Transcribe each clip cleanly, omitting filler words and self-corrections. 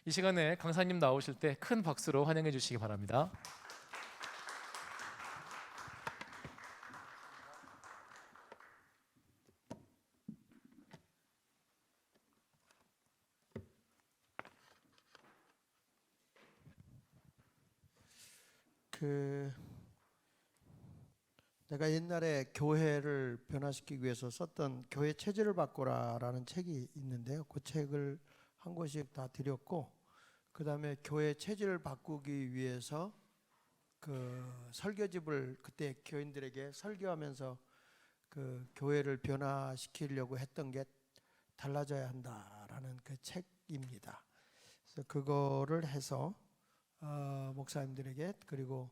이 시간에 강사님 나오실 때 큰 박수로 환영해 주시기 바랍니다. 내가 옛날에 교회를 변화시키기 위해서 썼던 교회 체질을 바꾸라라는 책이 있는데요. 그 책을 한 권씩 다 드렸고, 그 다음에 교회 체질을 바꾸기 위해서 그 설교집을 그때 교인들에게 설교하면서 그 교회를 변화시키려고 했던 게 달라져야 한다라는 그 책입니다. 그래서 그거를 해서 목사님들에게, 그리고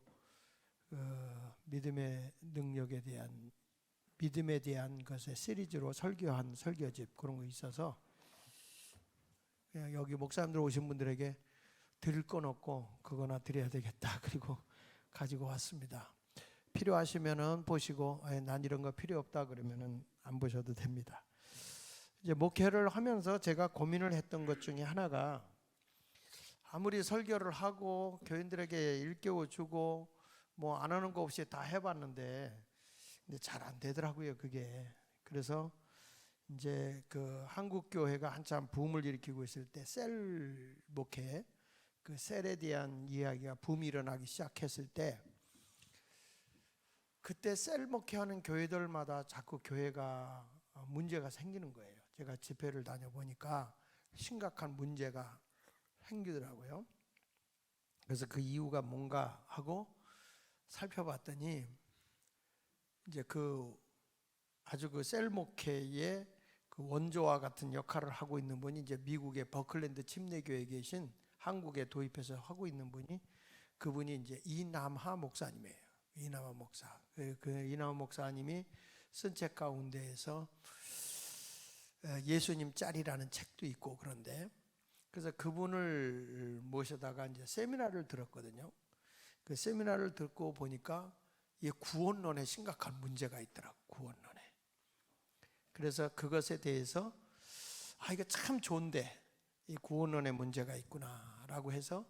믿음의 능력에 대한, 믿음에 대한 것의 시리즈로 설교한 설교집, 그런 거 있어서 그냥 여기 목사님들 오신 분들에게 드릴 건 없고 그거나 드려야 되겠다. 그리고 가지고 왔습니다. 필요하시면은 보시고, 난 이런 거 필요 없다 그러면은 안 보셔도 됩니다. 이제 목회를 하면서 제가 고민을 했던 것 중에 하나가, 아무리 설교를 하고 교인들에게 일깨워 주고 뭐 안 하는 거 없이 다 해봤는데 근데 잘 안 되더라고요, 그게. 그래서 이제 그 한국 교회가 한참 붐을 일으키고 있을 때 셀 목회, 그 셀에 대한 이야기가 붐이 일어나기 시작했을 때, 그때 셀 목회하는 교회들마다 자꾸 교회가 문제가 생기는 거예요. 제가 집회를 다녀보니까 심각한 문제가 생기더라고요. 그래서 그 이유가 뭔가 하고 살펴봤더니, 이제 그 아주 그 셀 목회의 그 원조와 같은 역할을 하고 있는 분이 이제 미국의 버클랜드 침례교회에 계신, 한국에 도입해서 하고 있는 분이, 그분이 이제 이남하 목사님이에요. 이남하 목사. 그 이남하 목사님이 쓴 책 가운데에서 예수님 짤이라는 책도 있고, 그런데 그래서 그분을 모셔다가 이제 세미나를 들었거든요. 그 세미나를 듣고 보니까 이 구원론에 심각한 문제가 있더라고, 구원론에. 그래서 그것에 대해서 이거 참 좋은데 이 구원론에 문제가 있구나라고 해서,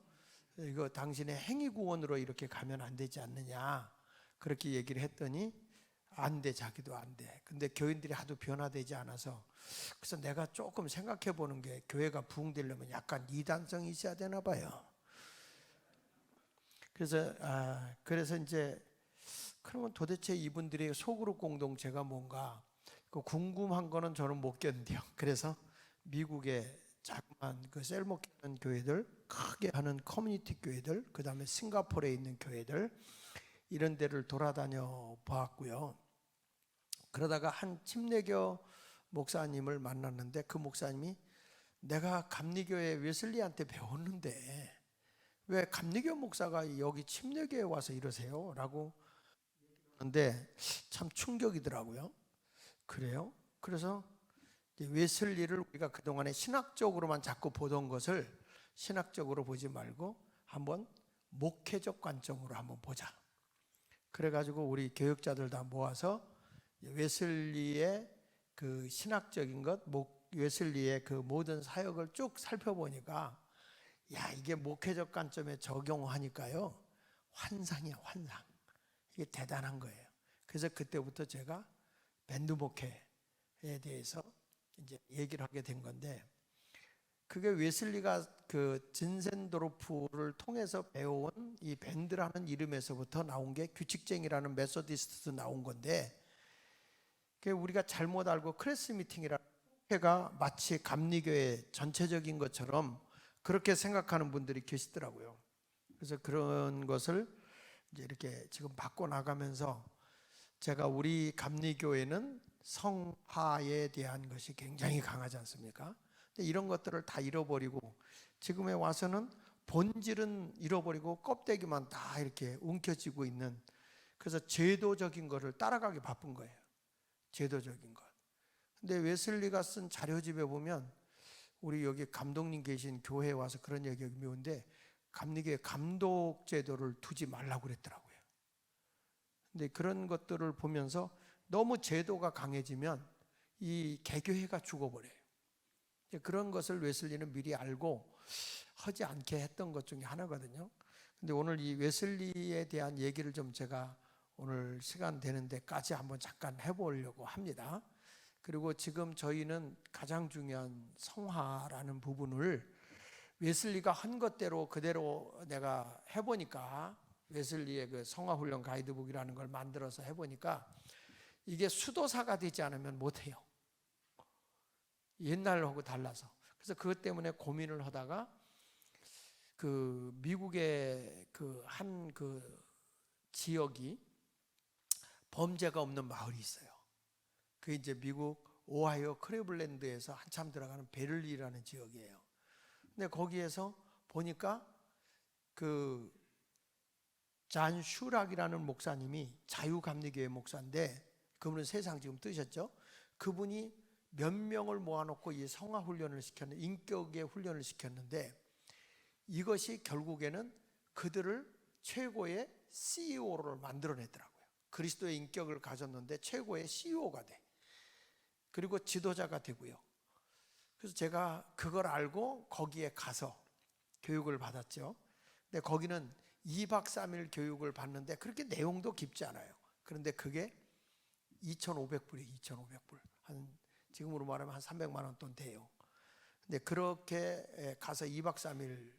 이거 당신의 행위 구원으로 이렇게 가면 안 되지 않느냐, 그렇게 얘기를 했더니 안 돼, 자기도 안 돼. 근데 교인들이 하도 변화되지 않아서, 그래서 내가 조금 생각해 보는 게, 교회가 부흥되려면 약간 이단성이 있어야 되나 봐요. 그래서 이제 그러면 도대체 이분들의 소그룹 공동체가 뭔가, 그 궁금한 거는 저는 못 견뎌요. 그래서 미국의 자그마한 그 셀목하는 교회들, 크게 하는 커뮤니티 교회들, 그 다음에 싱가포르에 있는 교회들, 이런 데를 돌아다녀 보았고요. 그러다가 한 침례교 목사님을 만났는데, 그 목사님이 내가 감리교회 웨슬리한테 배웠는데 왜 감리교 목사가 여기 침례교회에 와서 이러세요? 라고 하는데 참 충격이더라고요. 그래요? 그래서 웨슬리를 우리가 그동안에 신학적으로만 자꾸 보던 것을 신학적으로 보지 말고 한번 목회적 관점으로 한번 보자. 그래가지고 우리 교역자들 다 모아서 웨슬리의 그 신학적인 것, 웨슬리의 그 모든 사역을 쭉 살펴보니까, 야, 이게 목회적 관점에 적용하니까요, 환상이야, 환상. 이게 대단한 거예요. 그래서 그때부터 제가 밴드 목회에 대해서 이제 얘기를 하게 된 건데, 그게 웨슬리가 그 진센도르프를 통해서 배워온 이 밴드라는 이름에서부터 나온 게 규칙쟁이라는 메소디스트도 나온 건데, 우리가 잘못 알고 크레스 미팅이라는 회가 마치 감리교회 전체적인 것처럼 그렇게 생각하는 분들이 계시더라고요. 그래서 그런 것을 이제 이렇게 지금 바꿔 나가면서, 제가 우리 감리교회는 성화에 대한 것이 굉장히 강하지 않습니까? 근데 이런 것들을 다 잃어버리고, 지금에 와서는 본질은 잃어버리고 껍데기만 다 이렇게 움켜쥐고 있는, 그래서 제도적인 것을 따라가기 바쁜 거예요. 제도적인 것. 근데 웨슬리가 쓴 자료집에 보면, 우리 여기 감독님 계신 교회에 와서 그런 얘기가 묘한데, 감리교회 감독 제도를 두지 말라고 그랬더라고요. 근데 그런 것들을 보면서 너무 제도가 강해지면 이 개교회가 죽어버려요. 그런 것을 웨슬리는 미리 알고 하지 않게 했던 것 중에 하나거든요. 근데 오늘 이 웨슬리에 대한 얘기를 좀 제가 오늘 시간 되는 데까지 한번 잠깐 해보려고 합니다. 그리고 지금 저희는 가장 중요한 성화라는 부분을 웨슬리가 한 것대로 그대로 내가 해보니까, 웨슬리의 그 성화훈련 가이드북이라는 걸 만들어서 해보니까 이게 수도사가 되지 않으면 못해요. 옛날하고 달라서. 그래서 그것 때문에 고민을 하다가 그 미국의 그 한 그 지역이 범죄가 없는 마을이 있어요. 그게 이제 미국 오하이오 클리블랜드에서 한참 들어가는 베를리라는 지역이에요. 근데 거기에서 보니까 그 잔 슈락이라는 목사님이 자유감리교회 목사인데, 그분은 세상 지금 뜨셨죠. 그분이 몇 명을 모아놓고 이 성화 훈련을 시켰는데, 인격의 훈련을 시켰는데, 이것이 결국에는 그들을 최고의 CEO를 만들어내더라고요. 그리스도의 인격을 가졌는데 최고의 CEO가 돼. 그리고 지도자가 되고요. 그래서 제가 그걸 알고 거기에 가서 교육을 받았죠. 근데 거기는 2박 3일 교육을 받는데 그렇게 내용도 깊지 않아요. 그런데 그게 2,500불이에요. 2,500불. 지금으로 말하면 한 300만 원 돈 돼요. 근데 그렇게 가서 2박 3일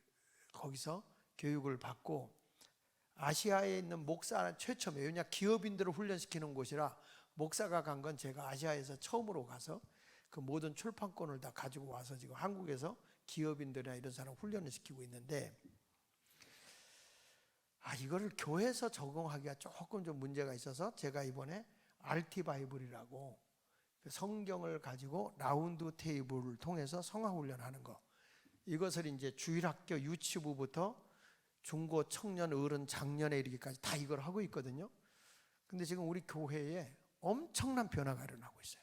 거기서 교육을 받고, 아시아에 있는 목사 최초예요. 왜냐, 기업인들을 훈련시키는 곳이라 목사가 간 건 제가 아시아에서 처음으로 가서 그 모든 출판권을 다 가지고 와서 지금 한국에서 기업인들이나 이런 사람 훈련을 시키고 있는데, 이거를 교회에서 적용하기가 조금 좀 문제가 있어서 제가 이번에 RT 바이블이라고 성경을 가지고 라운드 테이블을 통해서 성화 훈련하는 거, 이것을 이제 주일학교 유치부부터 중고 청년 어른 장년에 이르기까지 다 이걸 하고 있거든요. 근데 지금 우리 교회에 엄청난 변화가 일어나고 있어요.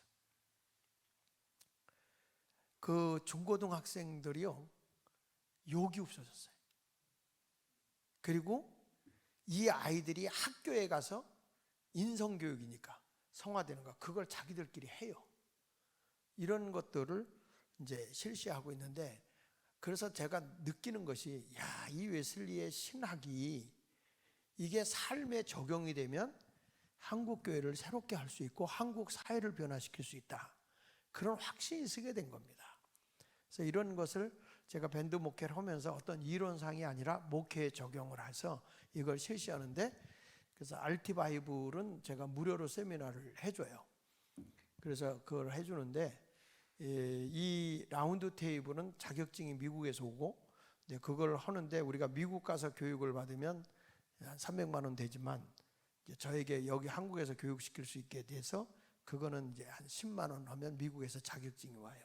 그 중고등학생들이요, 욕이 없어졌어요. 그리고 이 아이들이 학교에 가서 인성교육이니까 성화되는 거, 그걸 자기들끼리 해요. 이런 것들을 이제 실시하고 있는데, 그래서 제가 느끼는 것이, 이 웨슬리의 신학이 이게 삶에 적용이 되면 한국 교회를 새롭게 할 수 있고 한국 사회를 변화시킬 수 있다, 그런 확신이 쓰게 된 겁니다. 그래서 이런 것을 제가 밴드 목회를 하면서 어떤 이론상이 아니라 목회에 적용을 해서 이걸 실시하는데, 그래서 RT 바이블은 제가 무료로 세미나를 해줘요. 그래서 그걸 해주는데, 이 라운드 테이블은 자격증이 미국에서 오고, 그걸 하는데 우리가 미국 가서 교육을 받으면 한 300만 원 되지만, 저에게 여기 한국에서 교육시킬 수 있게 돼서 그거는 이제 한 10만 원 하면 미국에서 자격증이 와요.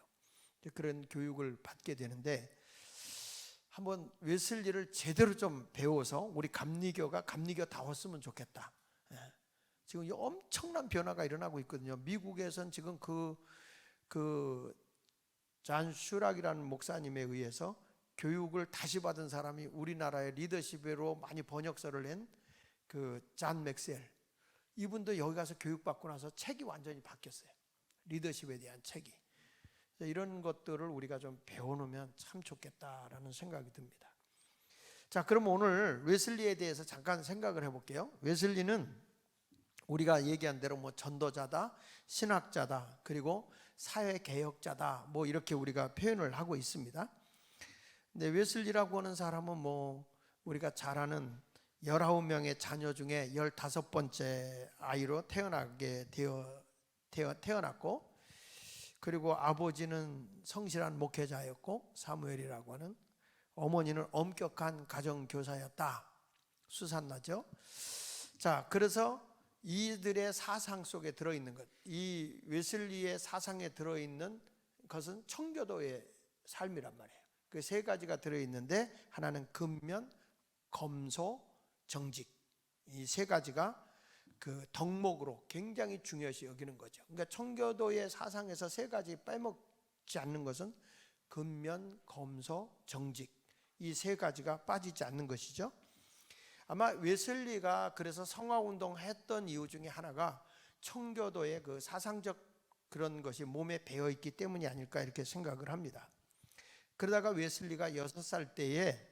그런 교육을 받게 되는데, 한번 웨슬리를 제대로 좀 배워서 우리 감리교가 감리교다웠으면 좋겠다. 지금 이 엄청난 변화가 일어나고 있거든요. 미국에선 지금 잔 슈락이라는 목사님에 의해서 교육을 다시 받은 사람이 우리나라의 리더십으로 많이 번역서를 낸 그 잔 맥셀, 이분도 여기 가서 교육받고 나서 책이 완전히 바뀌었어요. 리더십에 대한 책이. 이런 것들을 우리가 좀 배워놓으면 참 좋겠다라는 생각이 듭니다. 자, 그럼 오늘 웨슬리에 대해서 잠깐 생각을 해볼게요. 웨슬리는 우리가 얘기한 대로 뭐 전도자다, 신학자다, 그리고 사회개혁자다, 뭐 이렇게 우리가 표현을 하고 있습니다. 근데 웨슬리라고 하는 사람은 뭐 우리가 잘 아는 19명의 자녀 중에 15번째 아이로 태어났고, 그리고 아버지는 성실한 목회자였고, 사무엘이라고 하는, 어머니는 엄격한 가정교사였다. 수산나죠. 자, 그래서 이들의 사상 속에 들어있는 것, 이 웨슬리의 사상에 들어있는 것은 청교도의 삶이란 말이에요. 그 세 가지가 들어있는데, 하나는 근면, 검소, 정직, 이 세 가지가 그 덕목으로 굉장히 중요시 여기는 거죠. 그러니까 청교도의 사상에서 세 가지 빼먹지 않는 것은 근면, 검소, 정직, 이 세 가지가 빠지지 않는 것이죠. 아마 웨슬리가 그래서 성화운동 했던 이유 중에 하나가 청교도의 그 사상적 그런 것이 몸에 배어 있기 때문이 아닐까, 이렇게 생각을 합니다. 그러다가 웨슬리가 6살 때에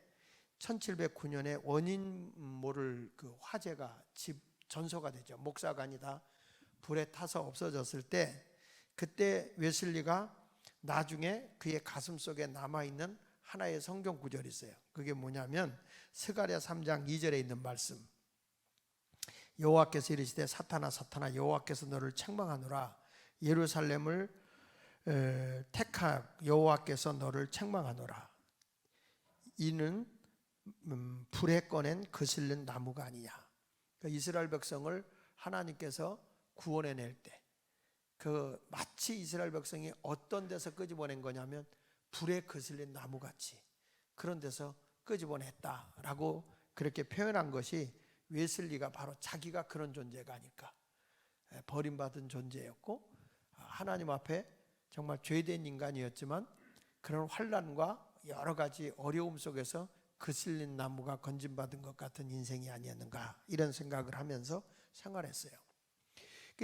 1709년에 원인 모를 그 화재가 집 전소가 되죠. 목사관이 다 불에 타서 없어졌을 때, 그때 웨슬리가 나중에 그의 가슴 속에 남아있는 하나의 성경 구절이 있어요. 그게 뭐냐면 스가랴 3장 2절에 있는 말씀. 여호와께서 이르시되 사탄아 사탄아 여호와께서 너를 책망하노라. 예루살렘을 택한 여호와께서 너를 책망하노라. 이는 불에 꺼낸 거슬린 나무가 아니냐. 그러니까 이스라엘 백성을 하나님께서 구원해낼 때, 그 마치 이스라엘 백성이 어떤 데서 끄집어낸 거냐면 불에 거슬린 나무같이 그런 데서 끄집어냈다라고 그렇게 표현한 것이 웨슬리가 바로 자기가 그런 존재가 아닐까. 버림받은 존재였고 하나님 앞에 정말 죄된 인간이었지만 그런 환난과 여러 가지 어려움 속에서 거슬린 나무가 건짐받은 것 같은 인생이 아니었는가, 이런 생각을 하면서 생활했어요.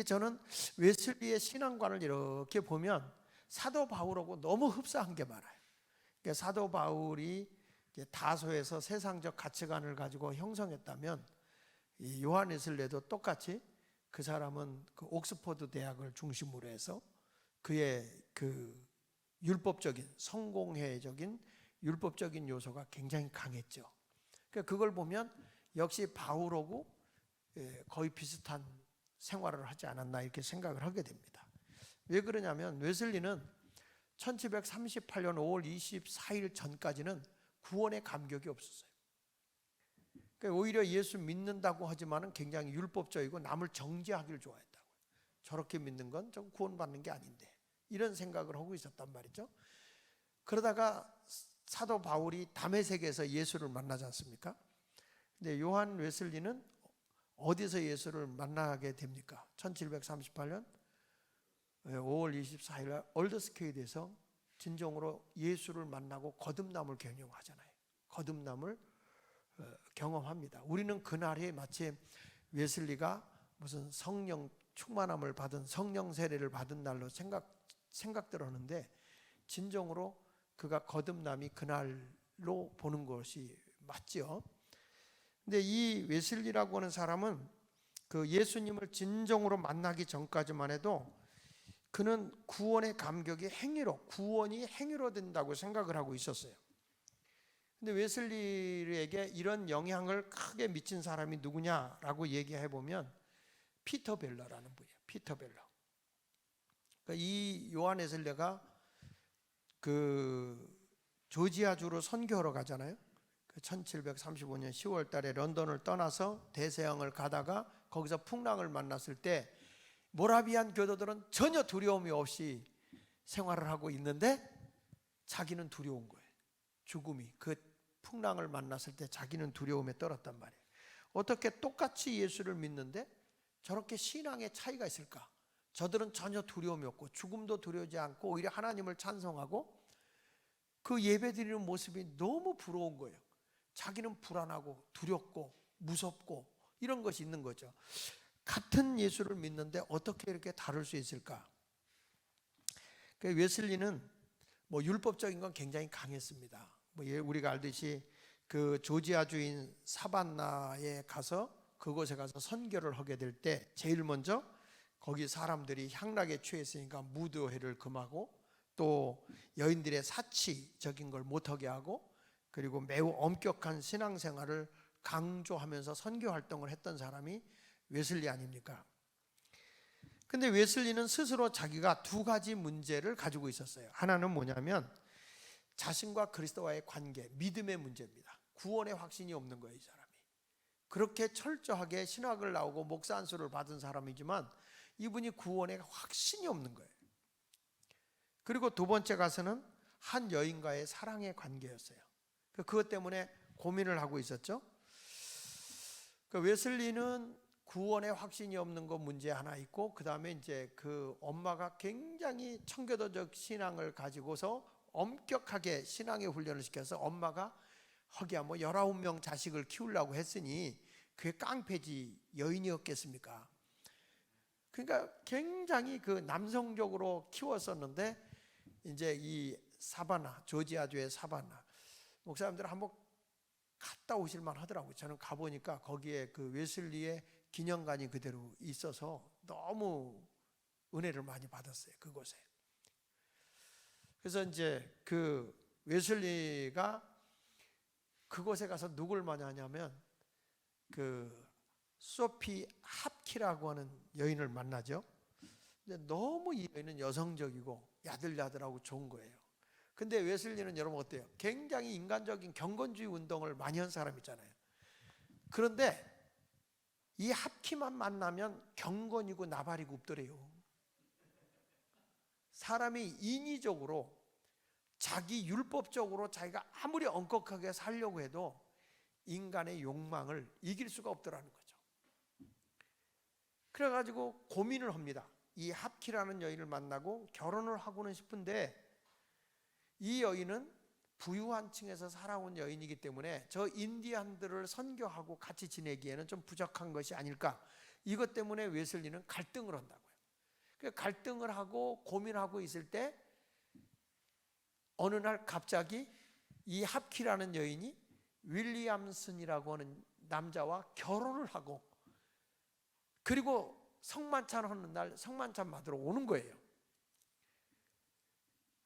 저는 웨슬리의 신앙관을 이렇게 보면 사도 바울하고 너무 흡사한 게 많아요. 사도 바울이 다소에서 세상적 가치관을 가지고 형성했다면 요한 웨슬리도 똑같이 그 사람은 그 옥스퍼드 대학을 중심으로 해서 그의 그 율법적인 성공회적인 율법적인 요소가 굉장히 강했죠. 그걸 보면 역시 바울하고 거의 비슷한 생활을 하지 않았나 이렇게 생각을 하게 됩니다. 왜 그러냐면 웨슬리는 1738년 5월 24일 전까지는 구원의 감격이 없었어요. 오히려 예수 믿는다고 하지만은 굉장히 율법적이고 남을 정죄하기를 좋아했다고요. 저렇게 믿는 건 좀 구원받는 게 아닌데, 이런 생각을 하고 있었단 말이죠. 그러다가 사도 바울이 다메섹에서 예수를 만나지 않습니까? 근데 요한 웨슬리는 어디서 예수를 만나게 됩니까? 1738년 5월 24일 날 얼더스케이드에서 진정으로 예수를 만나고 거듭남을 경험하잖아요. 거듭남을 경험합니다. 우리는 그날이 마치 웨슬리가 무슨 성령 충만함을 받은, 성령 세례를 받은 날로 생각들 하는데, 진정으로 그가 거듭남이 그날로 보는 것이 맞죠. 근데 이 웨슬리라고 하는 사람은 그 예수님을 진정으로 만나기 전까지만 해도 그는 구원의 감격이 행위로, 구원이 행위로 된다고 생각을 하고 있었어요. 근데 웨슬리에게 이런 영향을 크게 미친 사람이 누구냐라고 얘기해 보면 피터 벨러라는 분이에요. 피터 벨러. 그러니까 이 요한 웨슬리가 그 조지아주로 선교하러 가잖아요. 1735년 10월 달에 런던을 떠나서 대서양을 가다가 거기서 풍랑을 만났을 때 모라비안 교도들은 전혀 두려움이 없이 생활을 하고 있는데 자기는 두려운 거예요. 죽음이, 그 풍랑을 만났을 때 자기는 두려움에 떨었단 말이에요. 어떻게 똑같이 예수를 믿는데 저렇게 신앙의 차이가 있을까? 저들은 전혀 두려움이 없고 죽음도 두려우지 않고 오히려 하나님을 찬송하고 그 예배드리는 모습이 너무 부러운 거예요. 자기는 불안하고 두렵고 무섭고 이런 것이 있는 거죠. 같은 예수를 믿는데 어떻게 이렇게 다를 수 있을까? 웨슬리는 뭐 율법적인 건 굉장히 강했습니다. 우리가 알듯이 그 조지아주인 사반나에 가서 그곳에 가서 선교를 하게 될 때 제일 먼저 거기 사람들이 향락에 취했으니까 무도회를 금하고 또 여인들의 사치적인 걸 못하게 하고 그리고 매우 엄격한 신앙생활을 강조하면서 선교 활동을 했던 사람이 웨슬리 아닙니까? 근데 웨슬리는 스스로 자기가 두 가지 문제를 가지고 있었어요. 하나는 뭐냐면 자신과 그리스도와의 관계, 믿음의 문제입니다. 구원의 확신이 없는 거예요, 이 사람이. 그렇게 철저하게 신학을 나오고 목사 안수를 받은 사람이지만 이분이 구원의 확신이 없는 거예요. 그리고 두 번째 가서는 한 여인과의 사랑의 관계였어요. 그것 때문에 고민을 하고 있었죠. 웨슬리는 구원의 확신이 없는 거 문제 하나 있고, 그 다음에 이제 그 엄마가 굉장히 청교도적 신앙을 가지고서 엄격하게 신앙의 훈련을 시켜서 엄마가 허기야 뭐 19명 자식을 키우려고 했으니 그게 깡패지 여인이었겠습니까? 그러니까 굉장히 그 남성적으로 키웠었는데 이제 이 사바나, 조지아주의 사바나. 목사님들 한번 갔다 오실만 하더라고요. 저는 가보니까 거기에 그 웨슬리의 기념관이 그대로 있어서 너무 은혜를 많이 받았어요, 그곳에. 그래서 이제 그 웨슬리가 그곳에 가서 누굴 만나냐면 그 소피 합키라고 하는 여인을 만나죠. 근데 너무 이 여인은 여성적이고 야들야들하고 좋은 거예요. 근데 웨슬리는 여러분 어때요? 굉장히 인간적인 경건주의 운동을 많이 한 사람이잖아요. 그런데 이 합키만 만나면 경건이고 나발이고 없더래요. 사람이 인위적으로 자기 율법적으로 자기가 아무리 엄격하게 살려고 해도 인간의 욕망을 이길 수가 없더라는 거죠. 그래가지고 고민을 합니다. 이 합키라는 여인을 만나고 결혼을 하고는 싶은데 이 여인은 부유한 층에서 살아온 여인이기 때문에 저 인디안들을 선교하고 같이 지내기에는 좀 부족한 것이 아닐까. 이것 때문에 웨슬리는 갈등을 한다고요. 갈등을 하고 고민하고 있을 때 어느 날 갑자기 이 합키라는 여인이 윌리엄슨이라고 하는 남자와 결혼을 하고 그리고 성만찬 하는 날 성만찬 받으러 오는 거예요.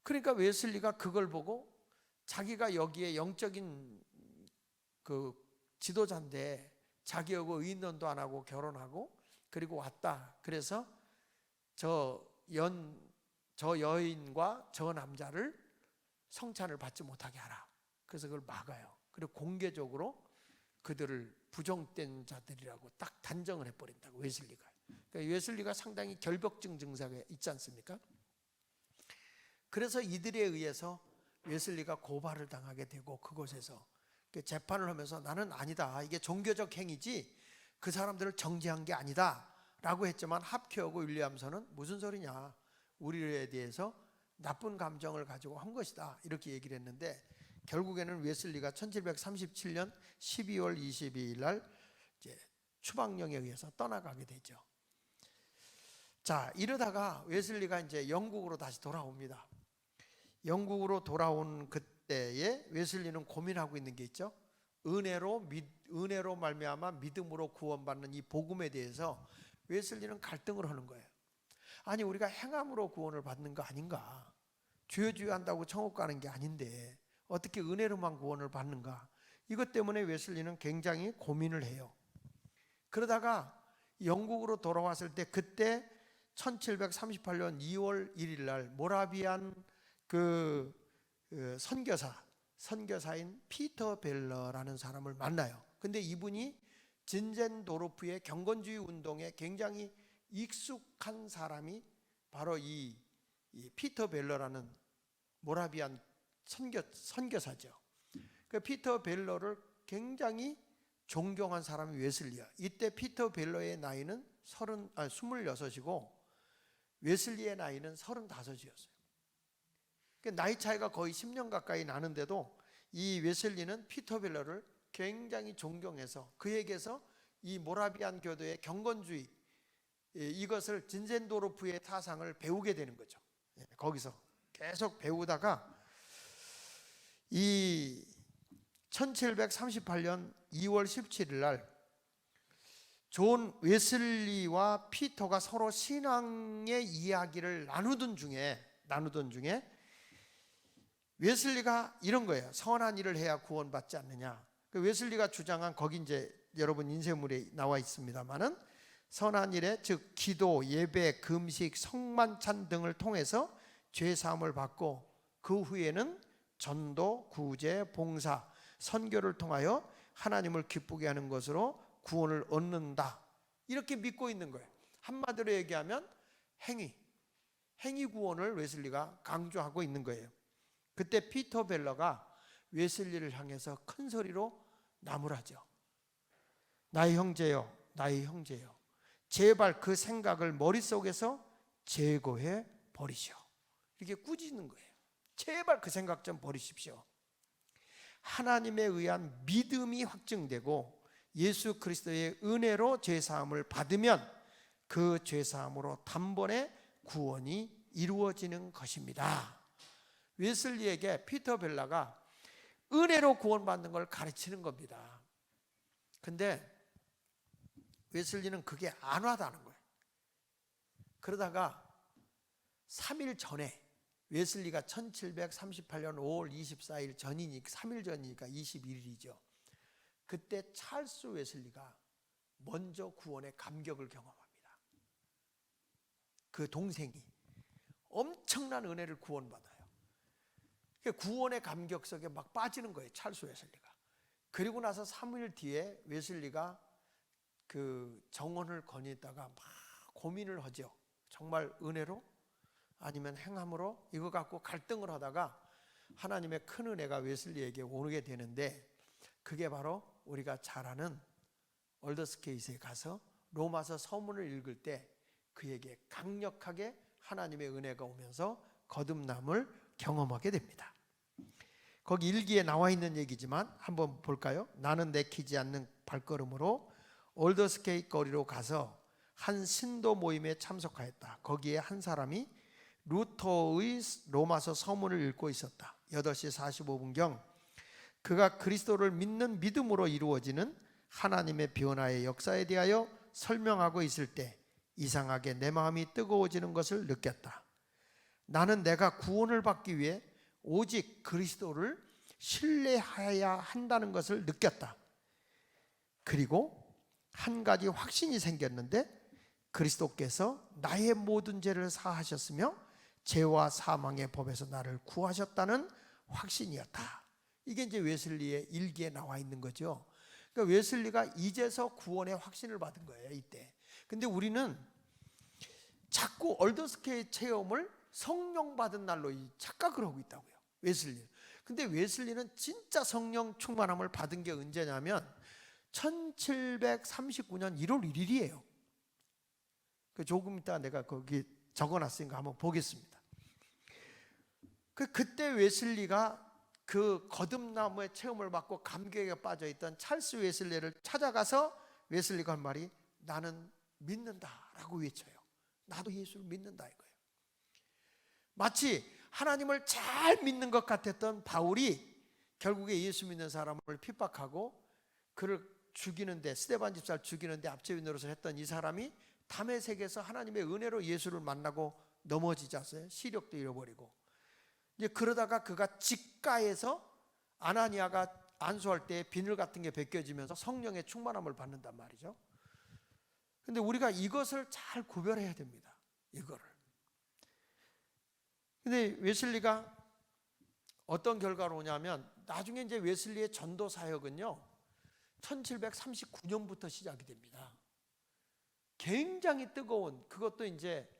그러니까 웨슬리가 그걸 보고 자기가 여기에 영적인 그 지도자인데 자기하고 의논도 안 하고 결혼하고 그리고 왔다. 그래서 저 여인과 저 남자를 성찬을 받지 못하게 하라. 그래서 그걸 막아요. 그리고 공개적으로 그들을 부정된 자들이라고 딱 단정을 해버린다고 웨슬리가. 그러니까 웨슬리가 상당히 결벽증 증상이 있지 않습니까? 그래서 이들에 의해서 웨슬리가 고발을 당하게 되고 그곳에서 재판을 하면서 나는 아니다. 이게 종교적 행위지 그 사람들을 정죄한 게 아니다. 라고 했지만 합키하고 윌리엄슨은 무슨 소리냐. 우리에 대해서 나쁜 감정을 가지고 한 것이다. 이렇게 얘기를 했는데 결국에는 웨슬리가 1737년 12월 22일 날 이제 추방령에 의해서 떠나가게 되죠. 자, 이러다가 웨슬리가 이제 영국으로 다시 돌아옵니다. 영국으로 돌아온 그때에 웨슬리는 고민하고 있는 게 있죠. 은혜로 말미암아 믿음으로 구원받는 이 복음에 대해서 웨슬리는 갈등을 하는 거예요. 아니 우리가 행함으로 구원을 받는 거 아닌가? 주여 한다고 천국 가는 게 아닌데 어떻게 은혜로만 구원을 받는가? 이것 때문에 웨슬리는 굉장히 고민을 해요. 그러다가 영국으로 돌아왔을 때 그때 1738년 2월 1일 날 모라비안 그 선교사인 피터 벨러라는 사람을 만나요. 근데 이분이 진젠도르프의 경건주의 운동에 굉장히 익숙한 사람이 바로 이 피터 벨러라는 모라비안 선교사죠. 그 피터 벨러를 굉장히 존경한 사람이 웨슬리야. 이때 피터 벨러의 나이는 26이고 웨슬리의 나이는 35이었어요. 나이 차이가 거의 10년 가까이 나는데도 이 웨슬리는 피터 벨러를 굉장히 존경해서 그에게서 이 모라비안 교도의 경건주의 이것을 진젠도르프의 사상을 배우게 되는 거죠. 거기서 계속 배우다가 이 1738년 2월 17일 날 존 웨슬리와 피터가 서로 신앙의 이야기를 나누던 중에 웨슬리가 이런 거예요. 선한 일을 해야 구원받지 않느냐. 그 웨슬리가 주장한 거기 이제 여러분 인쇄물에 나와 있습니다만은 선한 일에 즉 기도, 예배, 금식, 성만찬 등을 통해서 죄 사함을 받고 그 후에는 전도, 구제, 봉사, 선교를 통하여 하나님을 기쁘게 하는 것으로 구원을 얻는다. 이렇게 믿고 있는 거예요. 한마디로 얘기하면 행위 구원을 웨슬리가 강조하고 있는 거예요. 그때 피터 벨러가 웨슬리를 향해서 큰 소리로 나무라죠. 나의 형제여, 나의 형제여, 제발 그 생각을 머릿속에서 제거해 버리시오. 이렇게 꾸짖는 거예요. 제발 그 생각 좀 버리십시오. 하나님에 의한 믿음이 확증되고 예수 그리스도의 은혜로 죄사함을 받으면 그 죄사함으로 단번에 구원이 이루어지는 것입니다. 웨슬리에게 피터 벨라가 은혜로 구원받는 걸 가르치는 겁니다. 근데 웨슬리는 그게 안 와닿는 거예요. 그러다가 3일 전에, 웨슬리가 1738년 5월 24일 전이니까 3일 전이니까 21일이죠. 그때 찰스 웨슬리가 먼저 구원의 감격을 경험합니다. 그 동생이 엄청난 은혜를 구원받아요. 구원의 감격 속에 막 빠지는 거예요, 찰스 웨슬리가. 그리고 나서 3일 뒤에 웨슬리가 그 정원을 거니다가 막 고민을 하죠. 정말 은혜로 아니면 행함으로 이거 갖고 갈등을 하다가 하나님의 큰 은혜가 웨슬리에게 오게 되는데, 그게 바로 우리가 잘 아는 얼더스케이스에 가서 로마서 서문을 읽을 때 그에게 강력하게 하나님의 은혜가 오면서 거듭남을 경험하게 됩니다. 거기 일기에 나와 있는 얘기지만 한번 볼까요? 나는 내키지 않는 발걸음으로 올더스케이 거리로 가서 한 신도 모임에 참석하였다. 거기에 한 사람이 루터의 로마서 서문을 읽고 있었다. 8시 45분경 그가 그리스도를 믿는 믿음으로 이루어지는 하나님의 변화의 역사에 대하여 설명하고 있을 때 이상하게 내 마음이 뜨거워지는 것을 느꼈다. 나는 내가 구원을 받기 위해 오직 그리스도를 신뢰해야 한다는 것을 느꼈다. 그리고 한 가지 확신이 생겼는데, 그리스도께서 나의 모든 죄를 사하셨으며 죄와 사망의 법에서 나를 구하셨다는 확신이었다. 이게 이제 웨슬리의 일기에 나와 있는 거죠. 그러니까 웨슬리가 이제서 구원의 확신을 받은 거예요, 이때. 근데 우리는 자꾸 얼더스케이 체험을 성령 받은 날로 착각을 하고 있다고요, 웨슬리는. 근데 웨슬리는 진짜 성령 충만함을 받은 게 언제냐면 1739년 1월 1일이에요. 조금 이따 내가 거기 적어놨으니까 한번 보겠습니다. 그때 웨슬리가 그 거듭나무의 체험을 받고 감격에 빠져있던 찰스 웨슬리를 찾아가서 웨슬리가 한 말이 나는 믿는다라고 외쳐요. 나도 예수를 믿는다 이거예요. 마치 하나님을 잘 믿는 것 같았던 바울이 결국에 예수 믿는 사람을 핍박하고 그를 죽이는데, 스데반 집사를 죽이는데 앞제비 노릇을 했던 이 사람이 다메섹에서 하나님의 은혜로 예수를 만나고 넘어지지 않았어요? 시력도 잃어버리고. 이제 그러다가 그가 직가에서 아나니아가 안수할 때 비늘 같은 게 벗겨지면서 성령의 충만함을 받는단 말이죠. 근데 우리가 이것을 잘 구별해야 됩니다, 이거를. 근데 웨슬리가 어떤 결과로 오냐면, 나중에 이제 웨슬리의 전도 사역은요 1739년부터 시작이 됩니다. 굉장히 뜨거운, 그것도 이제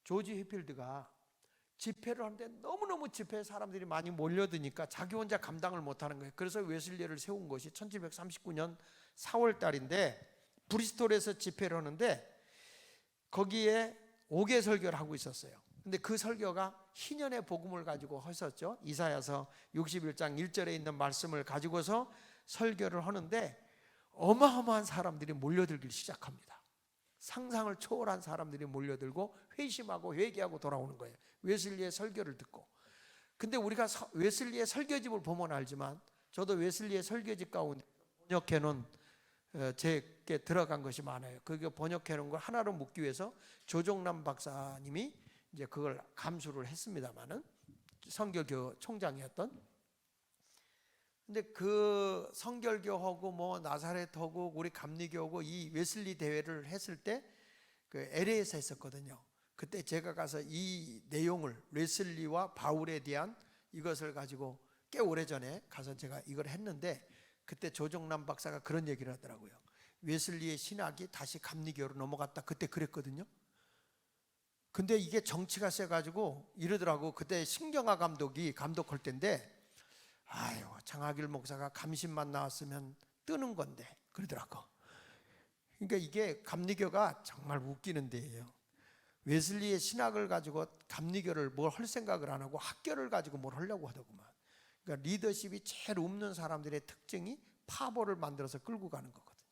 조지 휘필드가 집회를 하는데 너무너무 집회에 사람들이 많이 몰려드니까 자기 혼자 감당을 못하는 거예요. 그래서 웨슬리를 세운 것이 1739년 4월 달인데 브리스톨에서 집회를 하는데 거기에 5개 설교를 하고 있었어요. 근데 그 설교가 희년의 복음을 가지고 하셨죠. 이사야서 61장 1절에 있는 말씀을 가지고서 설교를 하는데 어마어마한 사람들이 몰려들기 시작합니다. 상상을 초월한 사람들이 몰려들고 회심하고 회개하고 돌아오는 거예요, 웨슬리의 설교를 듣고. 근데 우리가 웨슬리의 설교집을 보면 알지만, 저도 웨슬리의 설교집 가운데 번역해 놓은 제게 들어간 것이 많아요. 그게 번역해 놓은 걸 하나로 묶기 위해서 조종남 박사님이 이제 그걸 감수를 했습니다만은, 선교교 총장이었던. 근데 그 성결교하고 뭐 나사렛하고 우리 감리교하고 이 웨슬리 대회를 했을 때 그 LA에서 했었거든요. 그때 제가 가서 이 내용을, 웨슬리와 바울에 대한 이것을 가지고 꽤 오래전에 가서 제가 이걸 했는데, 그때 조정남 박사가 그런 얘기를 하더라고요. 웨슬리의 신학이 다시 감리교로 넘어갔다, 그때 그랬거든요. 근데 이게 정치가 세가지고 이러더라고. 그때 신경화 감독이 감독할 때인데, 아유, 장하길 목사가 감신만 나왔으면 뜨는 건데 그러더라고. 그러니까 이게 감리교가 정말 웃기는 데예요. 웨슬리의 신학을 가지고 감리교를 뭘 할 생각을 안 하고 학교를 가지고 뭘 하려고 하더구만. 그러니까 리더십이 제일 없는 사람들의 특징이 파벌을 만들어서 끌고 가는 거거든요.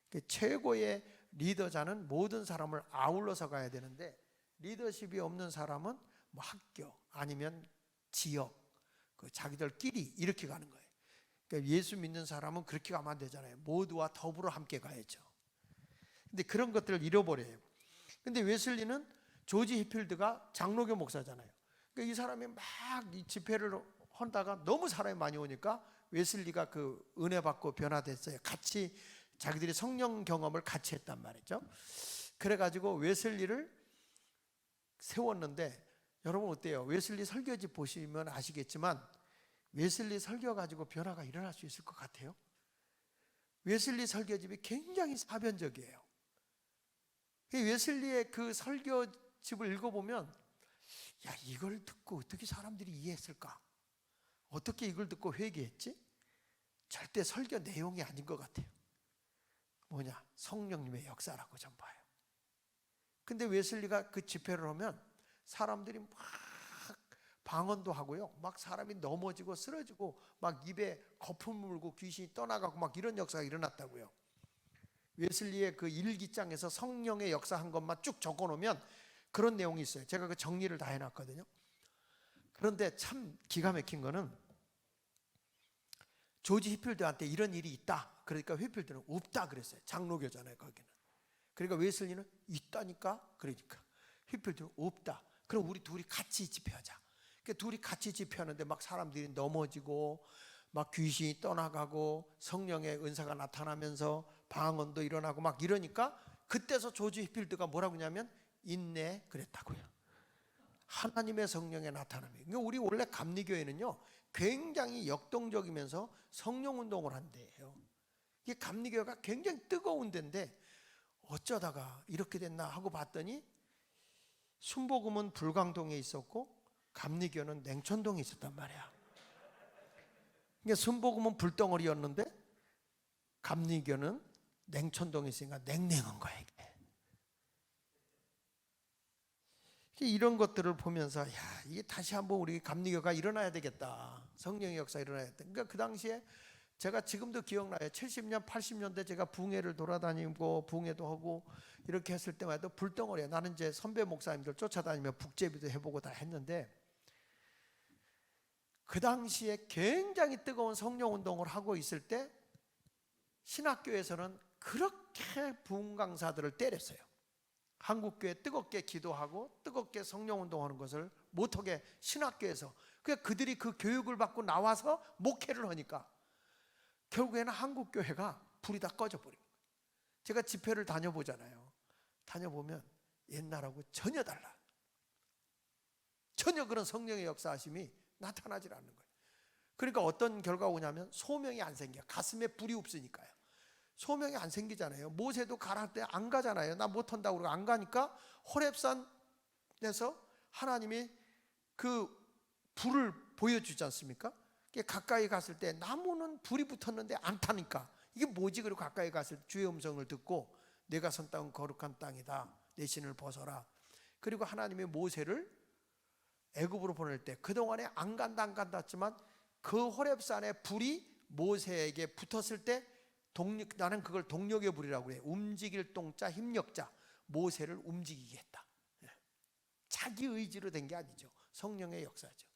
그러니까 최고의 리더자는 모든 사람을 아울러서 가야 되는데, 리더십이 없는 사람은 뭐 학교 아니면 지역, 그 자기들끼리 이렇게 가는 거예요. 그러니까 예수 믿는 사람은 그렇게 가면 안 되잖아요. 모두와 더불어 함께 가야죠. 근데 그런 것들을 잃어버려요. 근데 웨슬리는 조지 히필드가 장로교 목사잖아요. 그러니까 이 사람이 막 이 집회를 하다가 너무 사람이 많이 오니까 웨슬리가 그 은혜 받고 변화됐어요. 같이 자기들이 성령 경험을 같이 했단 말이죠. 그래가지고 웨슬리를 세웠는데, 여러분 어때요? 웨슬리 설교집 보시면 아시겠지만 웨슬리 설교 가지고 변화가 일어날 수 있을 것 같아요? 웨슬리 설교집이 굉장히 사변적이에요. 웨슬리의 그 설교집을 읽어보면, 야, 이걸 듣고 어떻게 사람들이 이해했을까? 어떻게 이걸 듣고 회개했지? 절대 설교 내용이 아닌 것 같아요. 뭐냐? 성령님의 역사라고 전 봐요. 근데 웨슬리가 그 집회를 하면 사람들이 막 방언도 하고요, 막 사람이 넘어지고 쓰러지고 막 입에 거품 물고 귀신이 떠나가고 막 이런 역사가 일어났다고요. 웨슬리의 그 일기장에서 성령의 역사한 것만 쭉 적어놓으면 그런 내용이 있어요. 제가 그 정리를 다 해놨거든요. 그런데 참 기가 막힌 거는, 조지 히필드한테 이런 일이 있다 그러니까 히필드는 없다 그랬어요. 장로교잖아요 거기는. 그러니까 웨슬리는 있다니까, 그러니까 히필드는 없다. 그럼 우리 둘이 같이 집회하자. 그러니까 둘이 같이 집회하는데 막 사람들이 넘어지고 막 귀신이 떠나가고 성령의 은사가 나타나면서 방언도 일어나고 막 이러니까, 그때서 조지 히필드가 뭐라고 하냐면 인내 그랬다고요. 하나님의 성령의 나타남이. 그러니까 우리 원래 감리교회는요 굉장히 역동적이면서 성령운동을 한대요. 이게 감리교회가 굉장히 뜨거운 데인데 어쩌다가 이렇게 됐나 하고 봤더니, 순복음은 불광동에 있었고 감리교는 냉천동에 있었단 말이야. 그러니까 순복음은 불덩어리였는데 감리교는 냉천동에 있으니까 냉랭한 거야 이게. 이런 것들을 보면서, 야, 이게 다시 한번 우리 감리교가 일어나야 되겠다. 성령의 역사 일어나야 되겠다. 그러니까 그 당시에 제가 지금도 기억나요. 70년, 80년대 제가 붕해를 돌아다니고 붕해도 하고 이렇게 했을 때마다 불덩어리야. 나는 이제 선배 목사님들 쫓아다니며 북제비도 해보고 다 했는데, 그 당시에 굉장히 뜨거운 성령 운동을 하고 있을 때 신학교에서는 그렇게 부흥 강사들을 때렸어요. 한국교회 뜨겁게 기도하고 뜨겁게 성령 운동하는 것을 못하게 신학교에서. 그들이 그 교육을 받고 나와서 목회를 하니까 결국에는 한국교회가 불이 다 꺼져버린 거예요. 제가 집회를 다녀보잖아요. 다녀보면 옛날하고 전혀 달라. 전혀 그런 성령의 역사하심이 나타나질 않는 거예요. 그러니까 어떤 결과가 오냐면 소명이 안 생겨. 가슴에 불이 없으니까요. 소명이 안 생기잖아요. 모세도 가라 때 안 가잖아요. 나 못한다고 그러고 안 가니까 호렙산에서 하나님이 그 불을 보여주지 않습니까? 가까이 갔을 때 나무는 불이 붙었는데 안 타니까 이게 뭐지? 그리고 가까이 갔을 때 주의 음성을 듣고 내가 선 땅은 거룩한 땅이다. 내 신을 벗어라. 그리고 하나님의 모세를 애굽으로 보낼 때 그동안에 안 간다 했지만 그 호렙산에 불이 모세에게 붙었을 때 나는 그걸 동력의 불이라고 해요. 움직일 동자 힘력자, 모세를 움직이게 했다. 자기 의지로 된 게 아니죠. 성령의 역사죠.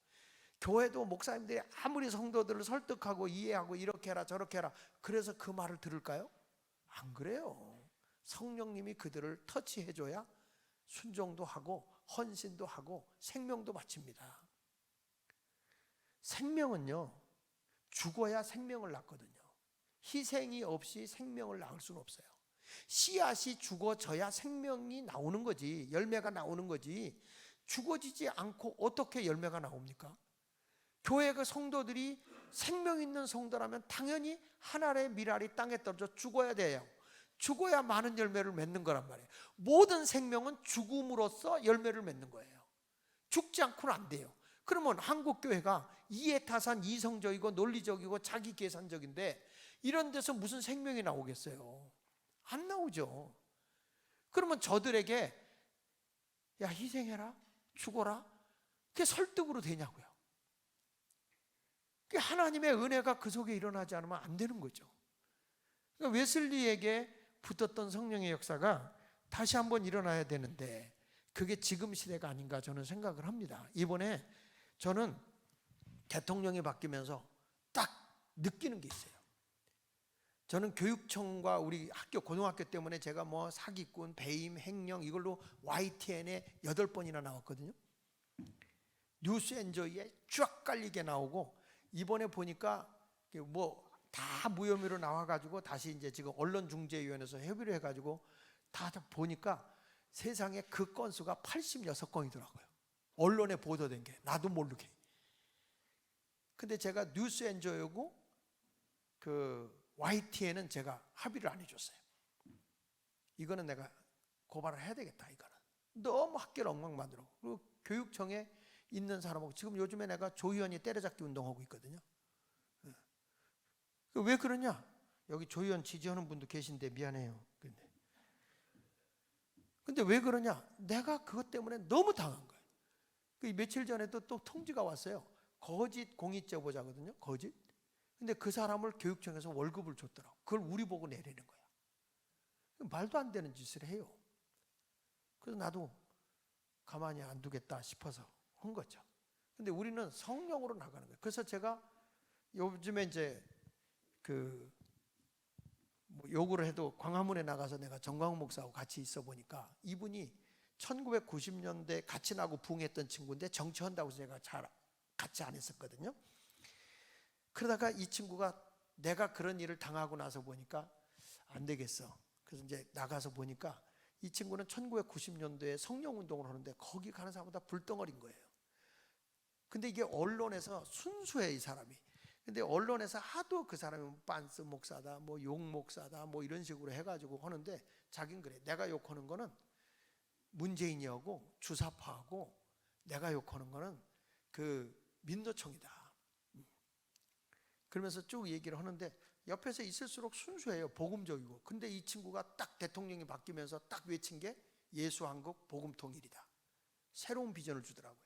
교회도 목사님들이 아무리 성도들을 설득하고 이해하고 이렇게 해라 저렇게 해라 그래서 그 말을 들을까요? 안 그래요. 성령님이 그들을 터치해줘야 순종도 하고 헌신도 하고 생명도 바칩니다. 생명은요 죽어야 생명을 낳거든요. 희생이 없이 생명을 낳을 수는 없어요. 씨앗이 죽어져야 생명이 나오는 거지, 열매가 나오는 거지. 죽어지지 않고 어떻게 열매가 나옵니까? 교회 그 성도들이 생명 있는 성도라면 당연히 하늘의 밀알이 땅에 떨어져 죽어야 돼요. 죽어야 많은 열매를 맺는 거란 말이에요. 모든 생명은 죽음으로써 열매를 맺는 거예요. 죽지 않고는 안 돼요. 그러면 한국교회가 이해타산 이성적이고 논리적이고 자기 계산적인데 이런 데서 무슨 생명이 나오겠어요? 안 나오죠. 그러면 저들에게 야 희생해라 죽어라 그게 설득으로 되냐고요. 하나님의 은혜가 그 속에 일어나지 않으면 안 되는 거죠. 그러니까 웨슬리에게 붙었던 성령의 역사가 다시 한번 일어나야 되는데 그게 지금 시대가 아닌가 저는 생각을 합니다. 이번에 저는 대통령이 바뀌면서 딱 느끼는 게 있어요. 저는 교육청과 우리 학교 고등학교 때문에 제가 뭐 사기꾼, 배임, 횡령 이걸로 YTN에 8번이나 나왔거든요. 뉴스엔저이에 쫙 깔리게 나오고, 이번에 보니까 뭐 다 무혐의로 나와가지고 다시 이제 지금 언론중재위원회에서 협의를 해가지고 다 보니까 세상에 그 건수가 86건이더라고요. 언론에 보도된 게 나도 모르게. 근데 제가 뉴스엔저이고 그 YTN은 제가 합의를 안 해줬어요. 이거는 내가 고발을 해야 되겠다. 이거는 너무 학교를 엉망만들어. 그리고 교육청에 있는 사람하고 지금 요즘에 내가 조희연이 때려잡기 운동하고 있거든요. 왜 그러냐? 여기 조희연 지지하는 분도 계신데 미안해요. 근데 왜 그러냐? 내가 그것 때문에 너무 당한 거예요. 며칠 전에도 또 통지가 왔어요. 거짓 공익제보자거든요. 거짓. 근데 그 사람을 교육청에서 월급을 줬더라고. 그걸 우리 보고 내리는 거야. 말도 안 되는 짓을 해요. 그래서 나도 가만히 안 두겠다 싶어서 한 거죠. 근데 우리는 성령으로 나가는 거예요. 그래서 제가 요즘에 이제 뭐 요구를 해도 광화문에 나가서 내가 정광훈 목사하고 같이 있어 보니까 이분이 1990년대 같이 나고 부흥했던 친구인데 정치한다고 해서 제가 잘 같이 안 했었거든요. 그러다가 이 친구가 내가 그런 일을 당하고 나서 보니까 안 되겠어. 그래서 이제 나가서 보니까 이 친구는 1990년도에 성령운동을 하는데 거기 가는 사람보다 불덩어리인 거예요. 근데 이게 언론에서 순수해, 이 사람이. 근데 언론에서 하도 그 사람이 빤스 목사다, 뭐 용 목사다, 뭐 이런 식으로 해가지고 하는데 자긴 그래. 내가 욕하는 거는 문재인이하고 주사파하고 내가 욕하는 거는 그 민노총이다. 그러면서 쭉 얘기를 하는데 옆에서 있을수록 순수해요. 복음적이고. 근데 이 친구가 딱 대통령이 바뀌면서 딱 외친 게 예수 한국 복음 통일이다. 새로운 비전을 주더라고요.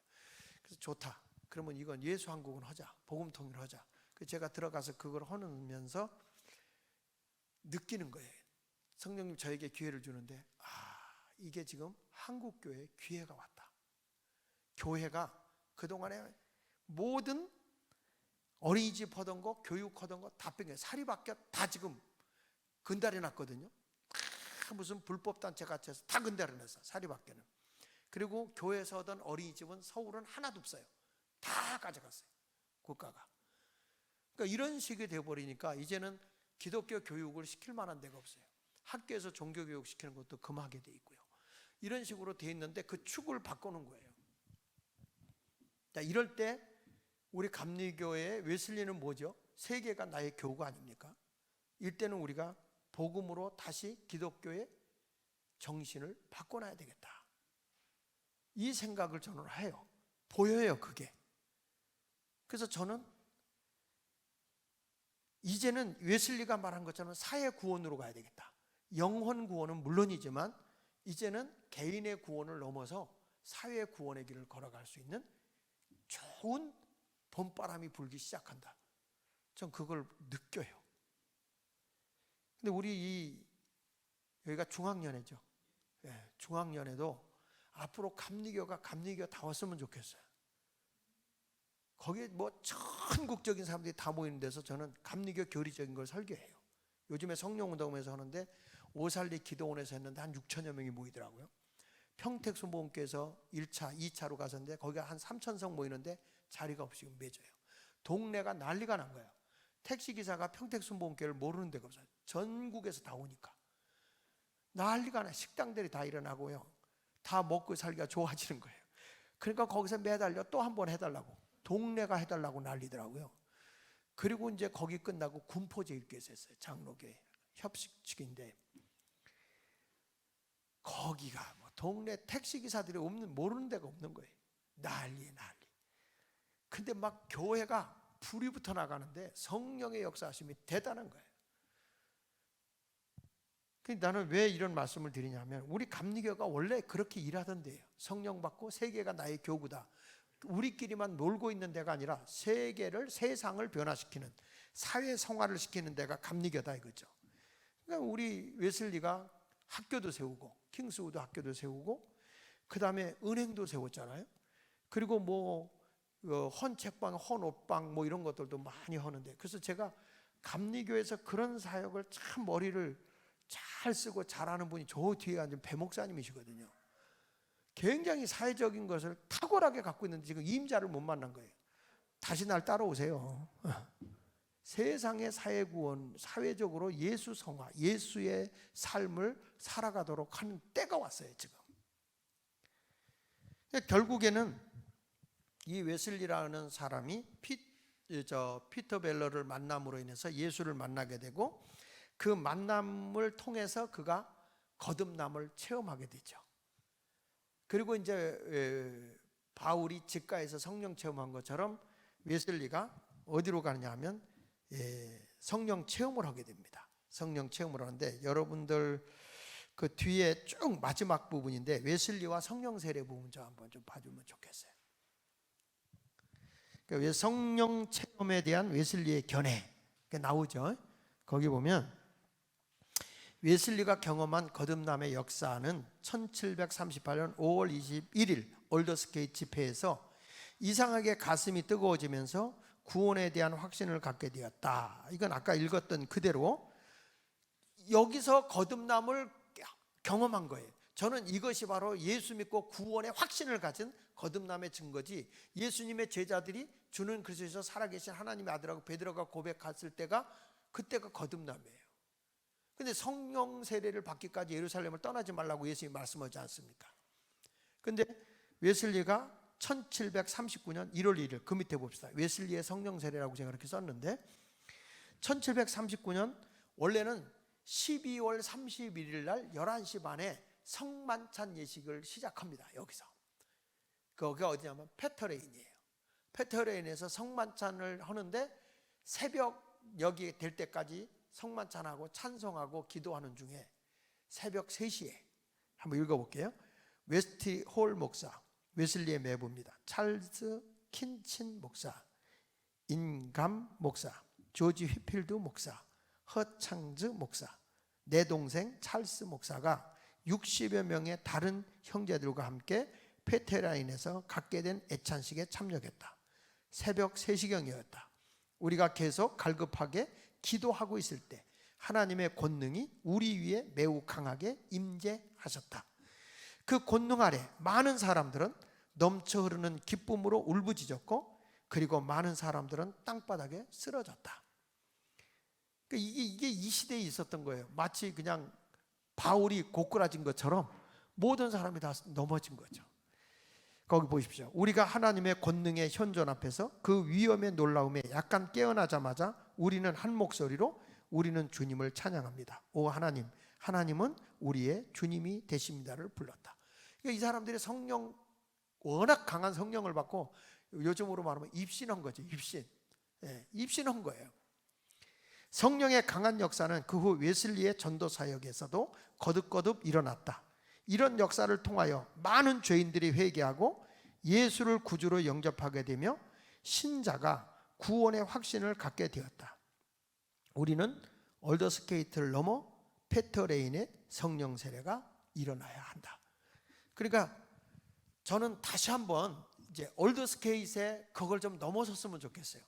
그래서 좋다. 그러면 이건 예수 한국은 하자. 복음 통일을 하자. 그래서 제가 들어가서 그걸 하면서 느끼는 거예요. 성령님 저에게 기회를 주는데 이게 지금 한국교회에 기회가 왔다. 교회가 그동안에 모든 어린이집 하던 거, 교육하던 거 다 뺀 거예요. 사립학교 다 지금 근달해 놨거든요. 무슨 불법단체 같이 해서 다 근달해 놨어, 사립학교는. 그리고 교회에서 하던 어린이집은 서울은 하나도 없어요. 다 가져갔어요, 국가가. 그러니까 이런 식이 되어버리니까 이제는 기독교 교육을 시킬 만한 데가 없어요. 학교에서 종교교육 시키는 것도 금하게 돼 있고요. 이런 식으로 돼 있는데 그 축을 바꾸는 거예요. 자, 이럴 때 우리 감리교회의 웨슬리는 뭐죠? 세계가 나의 교우가 아닙니까? 이때는 우리가 복음으로 다시 기독교의 정신을 바꿔놔야 되겠다. 이 생각을 저는 해요. 보여요, 그게. 그래서 저는 이제는 웨슬리가 말한 것처럼 사회 구원으로 가야 되겠다. 영혼 구원은 물론이지만 이제는 개인의 구원을 넘어서 사회 구원의 길을 걸어갈 수 있는 좋은 봄바람이 불기 시작한다. 전 그걸 느껴요. 근데 우리 여기가 중학년회죠. 예, 중학년회도 앞으로 감리교가 감리교다웠으면 좋겠어요. 거기에 뭐 전국적인 사람들이 다 모이는 데서 저는 감리교 교리적인 걸 설교해요. 요즘에 성령운동에서 하는데 오살리 기도원에서 했는데 한 6천여 명이 모이더라고요. 평택수목원께서 1차, 2차로 가서인데 거기가 한 3,000석 모이는데 자리가 없이 매져요. 동네가 난리가 난 거예요. 택시기사가 평택수목원교를 모르는 데가 없어요. 전국에서 다 오니까. 난리가 나. 식당들이 다 일어나고요. 다 먹고 살기가 좋아지는 거예요. 그러니까 거기서 매달려 또 한 번 해달라고. 동네가 해달라고 난리더라고요. 그리고 이제 거기 끝나고 군포제일교에서 했어요. 장로교회 협식측인데 거기가 뭐 동네 택시기사들이 모르는 데가 없는 거예요. 난리. 근데 막 교회가 불이 붙어 나가는데 성령의 역사하심이 대단한 거예요. 나는 왜 이런 말씀을 드리냐면 우리 감리교가 원래 그렇게 일하던데요. 성령 받고 세계가 나의 교구다. 우리끼리만 놀고 있는 데가 아니라 세상을 변화시키는 사회 성화를 시키는 데가 감리교다 이거죠. 그러니까 우리 웨슬리가 학교도 세우고 킹스우드 학교도 세우고 그 다음에 은행도 세웠잖아요. 그리고 뭐 헌책방, 헌옷방 뭐 이런 것들도 많이 하는데, 그래서 제가 감리교에서 그런 사역을 참 머리를 잘 쓰고 잘하는 분이 저 뒤에 앉은 배 목사님이시거든요. 굉장히 사회적인 것을 탁월하게 갖고 있는데 지금 임자를 못 만난 거예요. 다시 날 따라오세요. 세상의 사회구원, 사회적으로 예수 성화, 예수의 삶을 살아가도록 하는 때가 왔어요 지금. 결국에는 이 웨슬리라는 사람이 피터 벨러를 만남으로 인해서 예수를 만나게 되고, 그 만남을 통해서 그가 거듭남을 체험하게 되죠. 그리고 이제 바울이 직가에서 성령 체험한 것처럼 웨슬리가 어디로 가느냐 하면 성령 체험을 하게 됩니다. 성령 체험을 하는데, 여러분들 그 뒤에 쭉 마지막 부분인데 웨슬리와 성령 세례 부분 좀 한번 좀 봐주면 좋겠어요. 그러니까 성령 체험에 대한 웨슬리의 견해 나오죠. 거기 보면 웨슬리가 경험한 거듭남의 역사는 1738년 5월 21일 올더스케이 집회에서 이상하게 가슴이 뜨거워지면서 구원에 대한 확신을 갖게 되었다. 이건 아까 읽었던 그대로 여기서 거듭남을 경험한 거예요. 저는 이것이 바로 예수 믿고 구원의 확신을 가진 거듭남의 증거지, 예수님의 제자들이 주는 그리스도에서 살아계신 하나님의 아들하고 베드로가 고백했을 때가, 그때가 거듭남이에요. 근데 성령 세례를 받기까지 예루살렘을 떠나지 말라고 예수님이 말씀하지 않습니까? 근데 웨슬리가 1739년 1월 1일, 그 밑에 봅시다. 웨슬리의 성령 세례라고 제가 그렇게 썼는데, 1739년 원래는 12월 31일 날 11시 반에 성만찬 예식을 시작합니다. 여기서. 거기가 어디냐면 페터레인이에요. 페터레인에서 성만찬을 하는데, 새벽녘이 될 때까지 성만찬하고 찬송하고 기도하는 중에 새벽 3시에 한번 읽어볼게요. 웨스티 홀 목사, 웨슬리의 매부입니다. 찰스 킨친 목사, 인감 목사, 조지 휘필드 목사, 허창즈 목사, 내 동생 찰스 목사가 60여 명의 다른 형제들과 함께 페테라인에서 갖게 된 애찬식에 참여했다. 새벽 3시경이었다. 우리가 계속 갈급하게 기도하고 있을 때 하나님의 권능이 우리 위에 매우 강하게 임재하셨다. 그 권능 아래 많은 사람들은 넘쳐 흐르는 기쁨으로 울부짖었고, 그리고 많은 사람들은 땅바닥에 쓰러졌다. 이게 이 시대에 있었던 거예요. 마치 그냥 바울이 고꾸라진 것처럼 모든 사람이 다 넘어진 거죠. 거기 보십시오. 우리가 하나님의 권능의 현존 앞에서 그 위엄의 놀라움에 약간 깨어나자마자 우리는 한 목소리로 우리는 주님을 찬양합니다. 오 하나님, 하나님은 우리의 주님이 되십니다를 불렀다. 그러니까 이 사람들이 성령, 워낙 강한 성령을 받고 요즘으로 말하면 입신한 거죠. 입신. 입신한 거예요. 성령의 강한 역사는 그 후 웨슬리의 전도 사역에서도 거듭거듭 일어났다. 이런 역사를 통하여 많은 죄인들이 회개하고 예수를 구주로 영접하게 되며 신자가 구원의 확신을 갖게 되었다. 우리는 올더스케이트를 넘어 페터레인의 성령 세례가 일어나야 한다. 그러니까 저는 다시 한번 이제 올더스케이트에 그걸 좀 넘어섰으면 좋겠어요.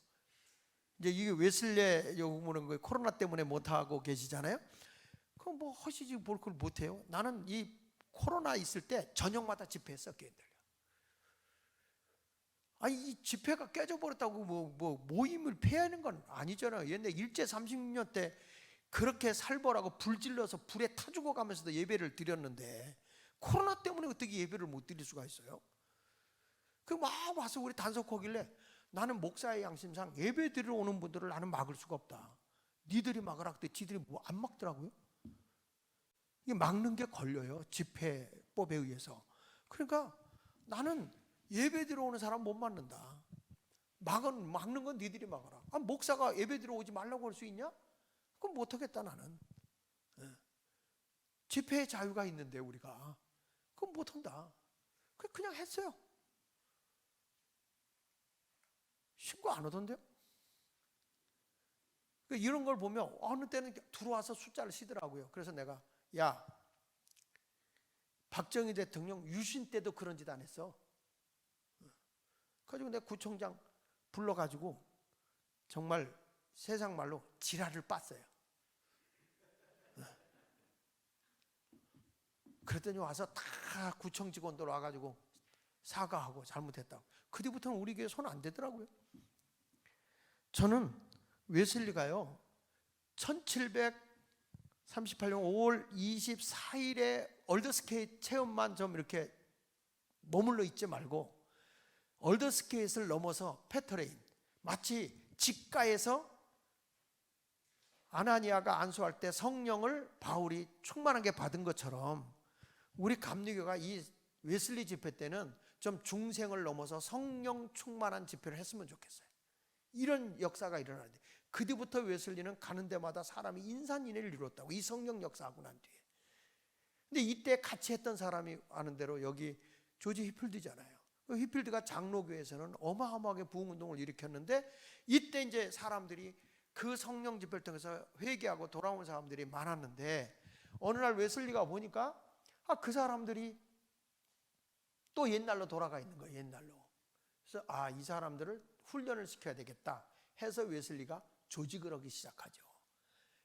이제 이게 웨슬리 요구는 거예요. 코로나 때문에 못 하고 계시잖아요. 그럼 뭐 하시지 뭘 그걸 못 해요? 나는 이 코로나 있을 때 저녁마다 집회했어, 교인들. 아니 이 집회가 깨져버렸다고 모임을 폐하는 건 아니잖아요. 옛날 일제 36년 때 그렇게 살벌하고 불 질러서 불에 타 죽어가면서도 예배를 드렸는데 코로나 때문에 어떻게 예배를 못 드릴 수가 있어요? 그 막 와서 우리 단속하길래 나는 목사의 양심상 예배 드리러 오는 분들을 나는 막을 수가 없다. 니들이 막으라 그때 지들이 뭐 안 막더라고요. 이게 막는 게 걸려요. 집회법에 의해서. 그러니까 나는 예배 들어오는 사람 못 막는다. 막는 건 니들이 막아라. 아, 목사가 예배 들어오지 말라고 할 수 있냐? 그럼 못하겠다 나는. 집회의 자유가 있는데 우리가 그건 못한다. 그냥 했어요. 신고 안 하던데요? 이런 걸 보면 어느 때는 들어와서 숫자를 시더라고요. 그래서 내가 야 박정희 대통령 유신 때도 그런 짓 안 했어. 그래가지고 내가 구청장 불러가지고 정말 세상 말로 지랄을 빻어요. 그랬더니 와서 다 구청 직원들 와가지고 사과하고 잘못했다고. 그 뒤부터는 우리 교회 손 안 대더라고요. 저는 웨슬리가요 1738년 5월 24일에 얼더스케이트 체험만 좀 이렇게 머물러 있지 말고 얼더스케이트를 넘어서 페터레인, 마치 직가에서 아나니아가 안수할 때 성령을 바울이 충만하게 받은 것처럼 우리 감리교가 이 웨슬리 집회 때는 좀 중생을 넘어서 성령 충만한 집회를 했으면 좋겠어요. 이런 역사가 일어나는데 그 뒤부터 웨슬리는 가는 데마다 사람이 인산인해를 이뤘다고, 이 성령 역사하고 난 뒤에. 근데 이때 같이 했던 사람이 아는 대로 여기 조지 히필드잖아요. 히필드가 장로교에서는 어마어마하게 부흥운동을 일으켰는데 이때 이제 사람들이 그 성령 집회를 통해서 회개하고 돌아온 사람들이 많았는데 어느 날 웨슬리가 보니까 그 사람들이 또 옛날로 돌아가 있는 거예요. 옛날로. 그래서 이 사람들을 훈련을 시켜야 되겠다 해서 웨슬리가 조직을 하기 시작하죠.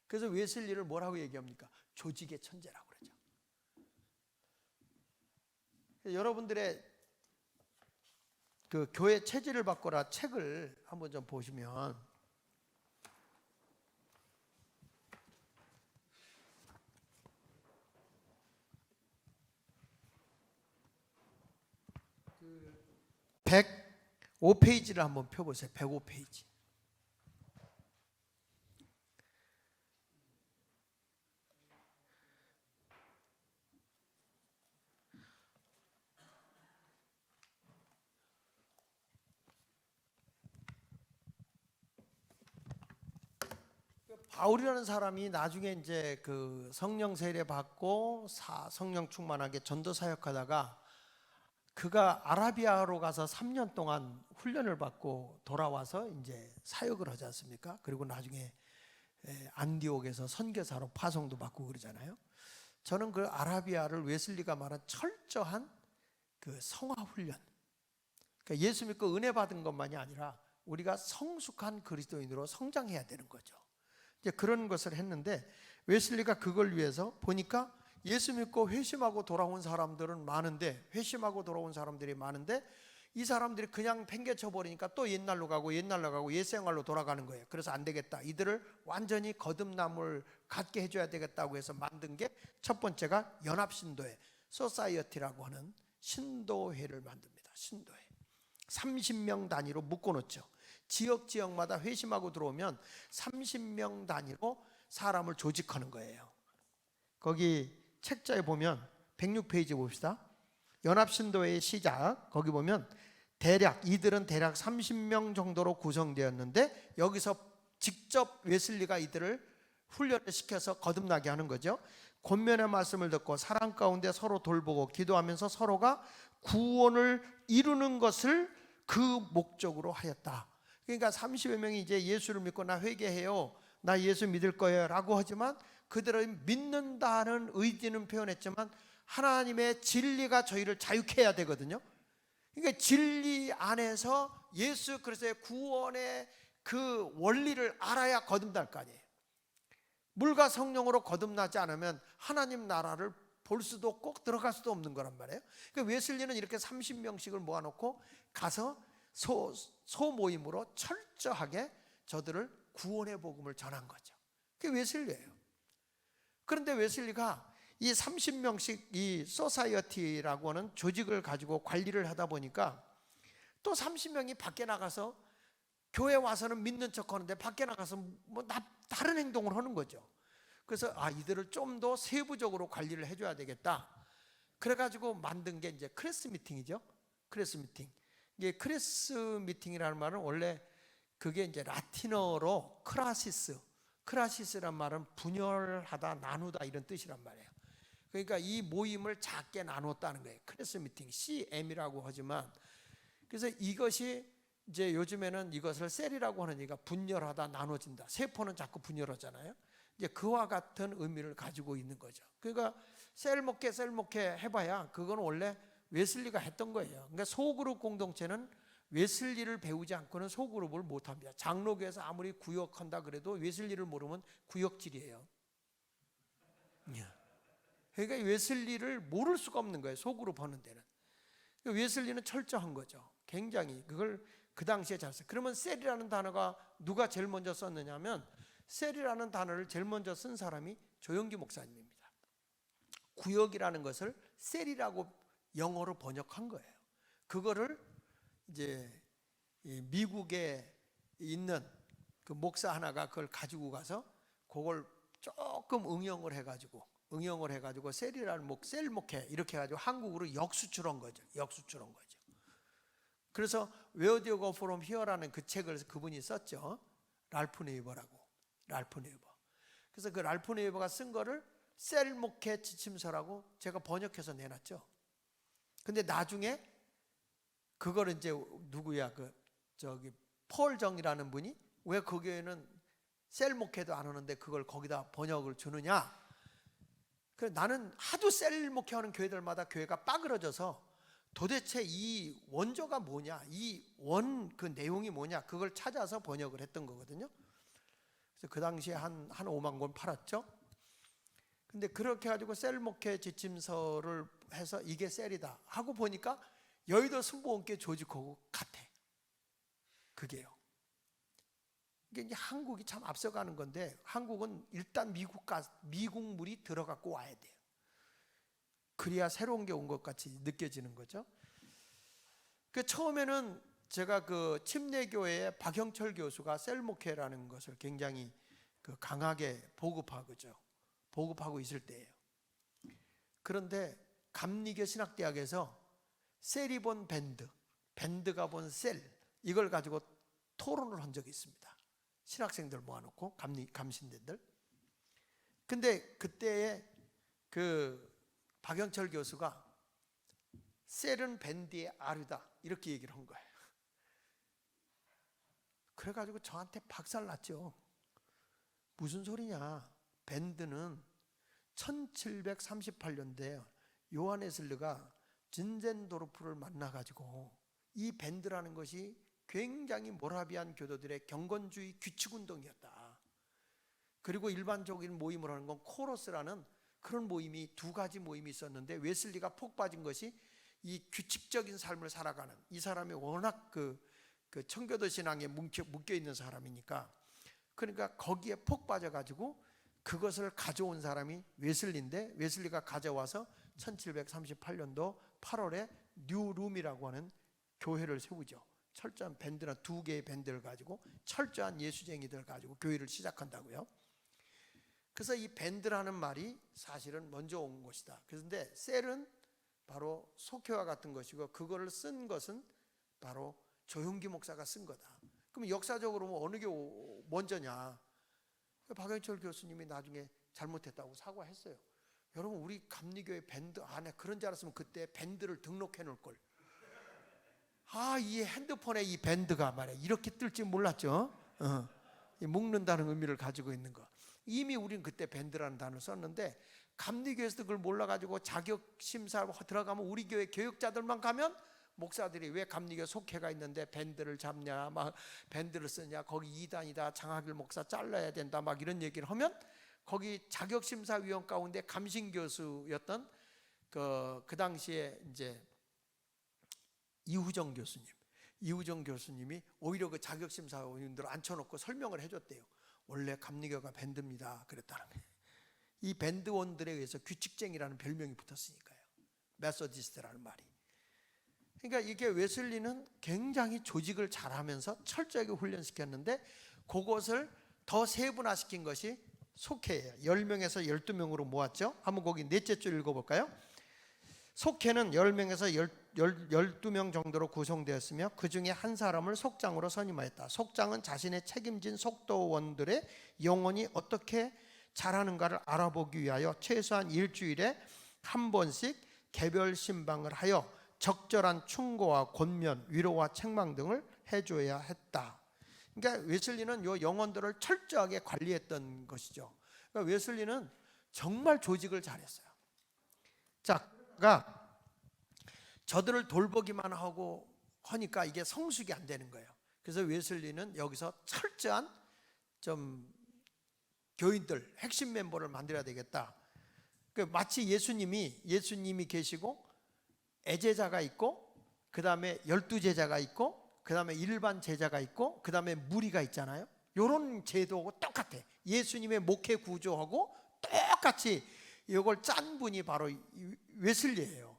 그래서 웨슬리를 뭐라고 얘기합니까? 조직의 천재라고 그러죠. 여러분들의 그 교회 체질을 바꿔라 책을 한번 좀 보시면 그 105페이지를 한번 펴보세요. 105페이지. 바울이라는 사람이 나중에 이제 그 성령 세례 받고 성령 충만하게 전도 사역하다가 그가 아라비아로 가서 3년 동안 훈련을 받고 돌아와서 이제 사역을 하지 않습니까? 그리고 나중에 안디옥에서 선교사로 파송도 받고 그러잖아요. 저는 그 아라비아를 웨슬리가 말한 철저한 그 성화 훈련, 그러니까 예수 믿고 은혜 받은 것만이 아니라 우리가 성숙한 그리스도인으로 성장해야 되는 거죠. 이제 그런 것을 했는데 웨슬리가 그걸 위해서 보니까 예수 믿고 회심하고 돌아온 사람들은 많은데, 회심하고 돌아온 사람들이 많은데 이 사람들이 그냥 팽개쳐 버리니까 또 옛날로 가고 옛 생활로 돌아가는 거예요. 그래서 안 되겠다, 이들을 완전히 거듭남을 갖게 해줘야 되겠다고 해서 만든 게 첫 번째가 연합신도회, 소사이어티라고 하는 신도회를 만듭니다. 신도회 30명 단위로 묶어놓죠. 지역마다 회심하고 들어오면 30명 단위로 사람을 조직하는 거예요. 거기 책자에 보면 106페이지 봅시다. 연합신도회의 시작, 거기 보면 이들은 대략 30명 정도로 구성되었는데 여기서 직접 웨슬리가 이들을 훈련을 시켜서 거듭나게 하는 거죠. 권면의 말씀을 듣고 사랑 가운데 서로 돌보고 기도하면서 서로가 구원을 이루는 것을 그 목적으로 하였다. 그러니까 30여 명이 이제 예수를 믿고 나 회개해요, 나 예수 믿을 거예요 라고 하지만 그들은 믿는다는 의지는 표현했지만 하나님의 진리가 저희를 자유케 해야 되거든요. 그러니까 진리 안에서 예수 그리스도의 구원의 그 원리를 알아야 거듭날 거 아니에요. 물과 성령으로 거듭나지 않으면 하나님 나라를 볼 수도 없고 들어갈 수도 없는 거란 말이에요. 그러니까 웨슬리는 이렇게 30명씩을 모아놓고 가서 소모임으로 철저하게 저들을 구원의 복음을 전한 거죠. 그게 웨슬리예요. 그런데 웨슬리가 이 30명씩 이 소사이어티라고 하는 조직을 가지고 관리를 하다 보니까 또 30명이 밖에 나가서 교회 와서는 믿는 척 하는데 밖에 나가서 뭐 다른 행동을 하는 거죠. 그래서 이들을 좀 더 세부적으로 관리를 해줘야 되겠다. 그래가지고 만든 게 이제 크레스 미팅이죠. 크레스 미팅. 이게 크레스 미팅이라는 말은 원래 그게 이제 라틴어로 크라시스란 말은 분열하다, 나누다 이런 뜻이란 말이에요. 그러니까 이 모임을 작게 나눴다는 거예요. 크레스 미팅, CM이라고 하지만, 그래서 이것이 이제 요즘에는 이것을 셀이라고 하는 얘기가 분열하다, 나눠진다. 세포는 자꾸 분열하잖아요. 이제 그와 같은 의미를 가지고 있는 거죠. 그러니까 셀목회 해봐야 그건 원래 웨슬리가 했던 거예요. 그러니까 소그룹 공동체는 웨슬리를 배우지 않고는 소그룹을 못합니다. 장로교에서 아무리 구역한다 그래도 웨슬리를 모르면 구역질이에요. 그러니까 웨슬리를 모를 수가 없는 거예요. 소그룹 하는 데는. 웨슬리는 철저한 거죠. 굉장히 그걸 그 당시에 잘 썼어요. 그러면 셀이라는 단어가 누가 제일 먼저 썼느냐면, 셀이라는 단어를 제일 먼저 쓴 사람이 조영기 목사님입니다. 구역이라는 것을 셀이라고 영어로 번역한 거예요. 그거를 이제 미국에 있는 그 목사 하나가 그걸 가지고 가서 그걸 조금 응용을 해가지고 셀이라는 셀목회 이렇게 해가지고 한국으로 역수출한 거죠. 그래서 Where Do You Go From Here라는 그 책을 그분이 썼죠. 랄프 네이버라고. 그래서 그 랄프 네이버가 쓴 거를 셀목회 지침서라고 제가 번역해서 내놨죠. 근데 나중에 그걸 이제 누구야, 폴 정이라는 분이 왜 거기에는 셀목회도 안 하는데 그걸 거기다 번역을 주느냐? 나는 하도 셀목회하는 교회들마다 교회가 빠그러져서 도대체 이 원조가 뭐냐, 이 그 내용이 뭐냐, 그걸 찾아서 번역을 했던 거거든요. 그래서 그 당시에 한 5만 권 팔았죠. 근데 그렇게 가지고 셀목회 지침서를 해서 이게 셀이다 하고 보니까 여의도 승보원교회 조직하고 같아. 그게요. 이게 이제 한국이 참 앞서가는 건데, 한국은 일단 미국물이 들어갖고 와야 돼요. 그래야 새로운 게 온 것 같이 느껴지는 거죠. 그 처음에는 제가 그 침례교회의 박영철 교수가 셀목회라는 것을 굉장히 강하게 보급하고 있을 때예요. 그런데 감리교 신학대학에서 셀이 본 밴드가 본 셀, 이걸 가지고 토론을 한 적이 있습니다. 신학생들 모아놓고 감신대들. 근데 그때에 그 박영철 교수가 셀은 밴드의 아류다 이렇게 얘기를 한 거예요. 그래가지고 저한테 박살났죠. 무슨 소리냐, 밴드는 1738년도에 요한 웨슬리가 진젠도르프를 만나가지고 이 밴드라는 것이 굉장히 모라비안 교도들의 경건주의 규칙운동이었다. 그리고 일반적인 모임을 하는 건 코러스라는 그런 모임이, 두 가지 모임이 있었는데, 웨슬리가 폭 빠진 것이 이 규칙적인 삶을 살아가는, 이 사람이 워낙 그 청교도 신앙에 묶여 있는 사람이니까, 그러니까 거기에 폭 빠져가지고 그것을 가져온 사람이 웨슬리인데, 웨슬리가 가져와서 1738년도 8월에 뉴룸이라고 하는 교회를 세우죠. 철저한 밴드나 두 개의 밴드를 가지고 철저한 예수쟁이들 가지고 교회를 시작한다고요. 그래서 이 밴드라는 말이 사실은 먼저 온 것이다. 그런데 셀은 바로 속회와 같은 것이고, 그거를 쓴 것은 바로 조용기 목사가 쓴 거다. 그럼 역사적으로 어느 게 먼저냐? 박영철 교수님이 나중에 잘못했다고 사과했어요. 여러분, 우리 감리교회 밴드 안에 그런 줄 알았으면 그때 밴드를 등록해 놓을 걸. 이 핸드폰에 이 밴드가 말이야 이렇게 뜰지 몰랐죠. 묶는다는 의미를 가지고 있는 거. 이미 우린 그때 밴드라는 단어를 썼는데, 감리교회에서도 그걸 몰라가지고 자격심사 들어가면 우리 교회 교육자들만 가면 목사들이 왜 감리교 속회가 있는데 밴드를 잡냐, 막 밴드를 쓰냐, 거기 이단이다, 장학일 목사 잘라야 된다, 막 이런 얘기를 하면 거기 자격심사위원 가운데 감신교수였던 그 당시에 이제 이후정 교수님이 오히려 그 자격심사위원들을 앉혀놓고 설명을 해줬대요. 원래 감리교가 밴드입니다 그랬다는 거예요. 이 밴드원들에 의해서 규칙쟁이라는 별명이 붙었으니까요. 메소디스트라는 말이. 그러니까 이게 웨슬리는 굉장히 조직을 잘하면서 철저하게 훈련시켰는데, 그것을 더 세분화시킨 것이 속회예요. 10명에서 12명으로 모았죠. 한번 거기 넷째 줄 읽어볼까요? 속회는 10명에서 12명 정도로 구성되었으며 그 중에 한 사람을 속장으로 선임하였다. 속장은 자신의 책임진 속도원들의 영혼이 어떻게 자라는가를 알아보기 위하여 최소한 일주일에 한 번씩 개별 신방을 하여 적절한 충고와 권면, 위로와 책망 등을 해줘야 했다. 그러니까 웨슬리는 요 영혼들을 철저하게 관리했던 것이죠. 그러니까 웨슬리는 정말 조직을 잘했어요. 자, 그러니까 저들을 돌보기만 하고 하니까 이게 성숙이 안 되는 거예요. 그래서 웨슬리는 여기서 철저한 좀 교인들, 핵심 멤버를 만들어야 되겠다. 마치 예수님이 계시고 애제자가 있고, 그 다음에 12제자가 있고, 그 다음에 일반 제자가 있고, 그 다음에 무리가 있잖아요. 이런 제도하고 똑같아. 예수님의 목회 구조하고 똑같이 이걸 짠 분이 바로 웨슬리예요.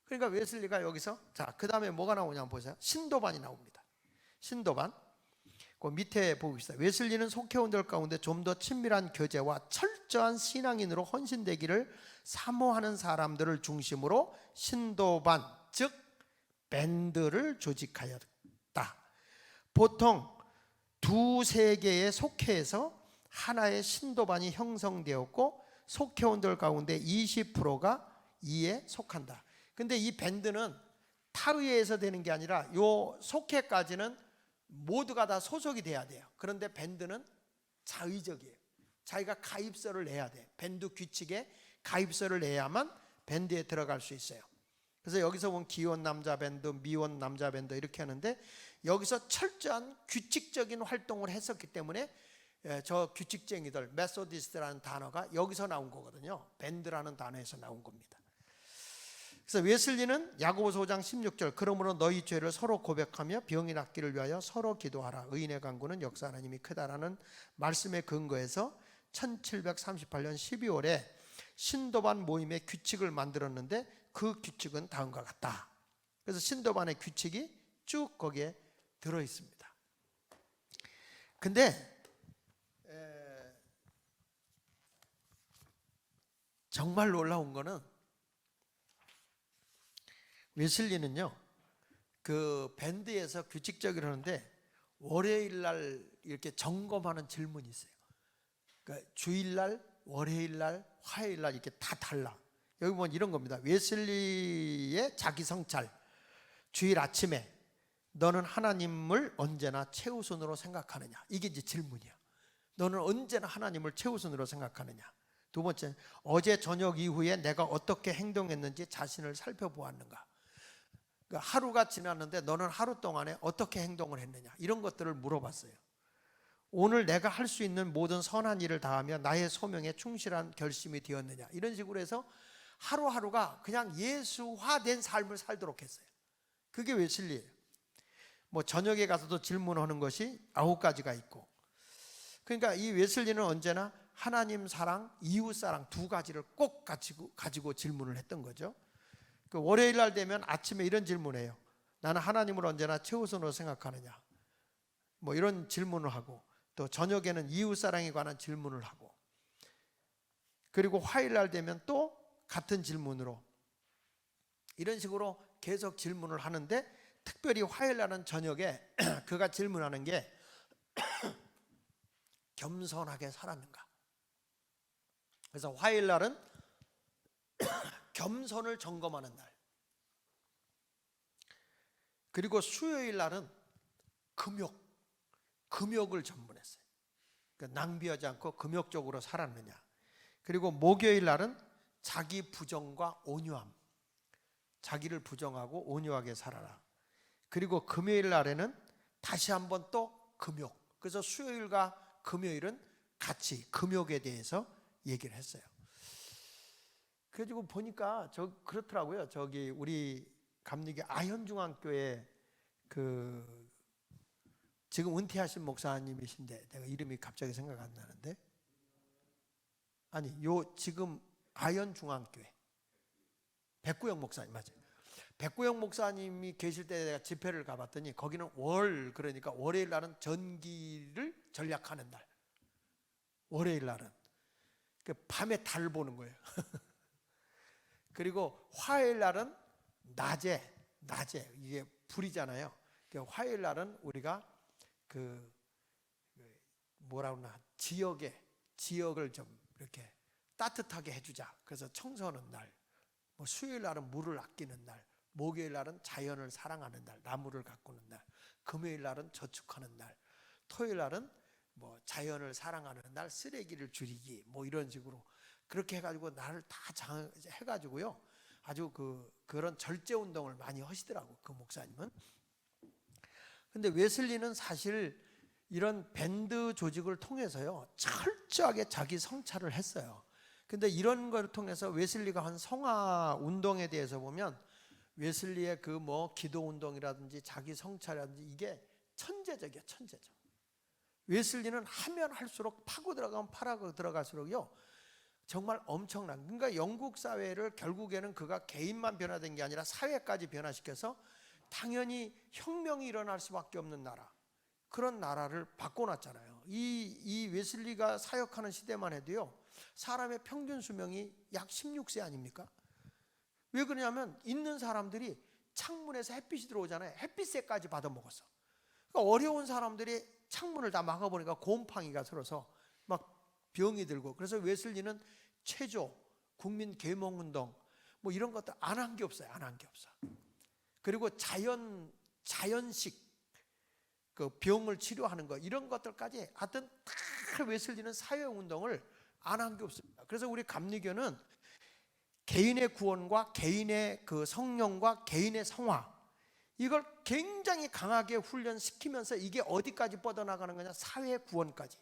그러니까 웨슬리가 여기서, 자, 그 다음에 뭐가 나오냐 한번 보세요. 신도반이 나옵니다. 신도반. 그 밑에 보겠습니다. 웨슬리는 속회원들 가운데 좀 더 친밀한 교제와 철저한 신앙인으로 헌신되기를 사모하는 사람들을 중심으로 신도반, 즉 밴드를 조직하였다. 보통 두세 개의 속회에서 하나의 신도반이 형성되었고, 속회원들 가운데 20%가 이에 속한다. 근데 이 밴드는 타의에서 되는 게 아니라 요 속회까지는 모두가 다 소속이 돼야 돼요. 그런데 밴드는 자의적이에요. 자기가 가입서를 내야 돼. 밴드 규칙에 가입서를 내야만 밴드에 들어갈 수 있어요. 그래서 여기서 보면 기혼 남자 밴드, 미혼 남자 밴드 이렇게 하는데, 여기서 철저한 규칙적인 활동을 했었기 때문에 저 규칙쟁이들, 메소디스트라는 단어가 여기서 나온 거거든요. 밴드라는 단어에서 나온 겁니다. 그래서 웨슬리는 야고보서 5장 16절, 그러므로 너희 죄를 서로 고백하며 병이 낫기를 위하여 서로 기도하라. 의인의 간구는 역사 하나님이 크다라는 말씀에 근거해서 1738년 12월에 신도반 모임의 규칙을 만들었는데, 그 규칙은 다음과 같다. 그래서 신도반의 규칙이 쭉 거기에 들어 있습니다. 근데 정말 놀라운 거는, 웨슬리는요, 그 밴드에서 규칙적으로 하는데 월요일 날 이렇게 점검하는 질문이 있어요. 그러니까 주일 날, 월요일 날, 화요일 날 이렇게 다 달라. 여기 보면 이런 겁니다. 웨슬리의 자기 성찰. 주일 아침에 너는 하나님을 언제나 최우선으로 생각하느냐. 이게 이제 질문이야. 너는 언제나 하나님을 최우선으로 생각하느냐. 두 번째, 어제 저녁 이후에 내가 어떻게 행동했는지 자신을 살펴보았는가. 그러니까 하루가 지났는데 너는 하루 동안에 어떻게 행동을 했느냐. 이런 것들을 물어봤어요. 오늘 내가 할 수 있는 모든 선한 일을 다하며 나의 소명에 충실한 결심이 되었느냐. 이런 식으로 해서 하루하루가 그냥 예수화된 삶을 살도록 했어요. 그게 웨슬리예요. 뭐 저녁에 가서도 질문하는 것이 9가지가 있고, 그러니까 이 웨슬리는 언제나 하나님 사랑, 이웃 사랑 두 가지를 꼭 가지고 질문을 했던 거죠. 그 월요일 날 되면 아침에 이런 질문해요. 나는 하나님을 언제나 최우선으로 생각하느냐. 뭐 이런 질문을 하고, 또 저녁에는 이웃 사랑에 관한 질문을 하고, 그리고 화요일 날 되면 또 같은 질문으로 이런 식으로 계속 질문을 하는데, 특별히 화요일 날은 저녁에 그가 질문하는 게 겸손하게 살았는가. 그래서 화요일 날은 겸손을 점검하는 날, 그리고 수요일 날은 금욕을 전문했어요. 그러니까 낭비하지 않고 금욕적으로 살았느냐. 그리고 목요일 날은 자기 부정과 온유함, 자기를 부정하고 온유하게 살아라. 그리고 금요일 날에는 다시 한번 또 금욕. 그래서 수요일과 금요일은 같이 금욕에 대해서 얘기를 했어요. 그래가지고 보니까 그렇더라고요. 저기 우리 감리교 아현중앙교회 그 지금 은퇴하신 목사님이신데, 내가 이름이 갑자기 생각 안 나는데, 아니 요 지금 아현중앙교회 백구영 목사님 맞아요. 백구영 목사님이 계실 때 내가 집회를 가봤더니 거기는 그러니까 월요일 날은 전기를 절약하는 날. 월요일 날은 그 밤에 달 보는 거예요. 그리고 화요일 날은 낮에 이게 불이잖아요. 화요일 날은 우리가 뭐라 그러나 지역을 좀 이렇게 따뜻하게 해주자. 그래서 청소하는 날. 뭐 수요일 날은 물을 아끼는 날. 목요일 날은 자연을 사랑하는 날, 나무를 가꾸는 날. 금요일 날은 저축하는 날. 토요일 날은 뭐 자연을 사랑하는 날, 쓰레기를 줄이기, 뭐 이런 식으로 그렇게 해가지고 나를 다 해가지고요. 아주 그런 절제 운동을 많이 하시더라고, 그 목사님은. 근데 웨슬리는 사실 이런 밴드 조직을 통해서요, 철저하게 자기 성찰을 했어요. 근데 이런 걸 통해서 웨슬리가 한 성화 운동에 대해서 보면 웨슬리의 그 뭐 기도 운동이라든지 자기 성찰이라든지 이게 천재적이야, 천재적. 웨슬리는 하면 할수록 파고 들어가면 파고 들어갈수록요 정말 엄청난, 그러니까 영국 사회를 결국에는 그가 개인만 변화된 게 아니라 사회까지 변화시켜서 당연히 혁명이 일어날 수밖에 없는 나라, 그런 나라를 바꿔놨잖아요. 이 웨슬리가 사역하는 시대만 해도요 사람의 평균 수명이 약 16세 아닙니까? 왜 그러냐면 있는 사람들이 창문에서 햇빛이 들어오잖아요. 햇빛새까지 받아먹었어. 그러니까 어려운 사람들이 창문을 다 막아보니까 곰팡이가 들어서 막 병이 들고, 그래서 웨슬리는 체조, 국민 계몽운동 뭐 이런 것도 안 한 게 없어요. 안 한 게 없어. 그리고 자연식 그 병을 치료하는 거, 이런 것들까지 하여튼 다 웨슬리는 사회운동을 안 한 게 없습니다. 그래서 우리 감리교는 개인의 구원과 개인의 그 성령과 개인의 성화, 이걸 굉장히 강하게 훈련시키면서 이게 어디까지 뻗어나가는 거냐, 사회 구원까지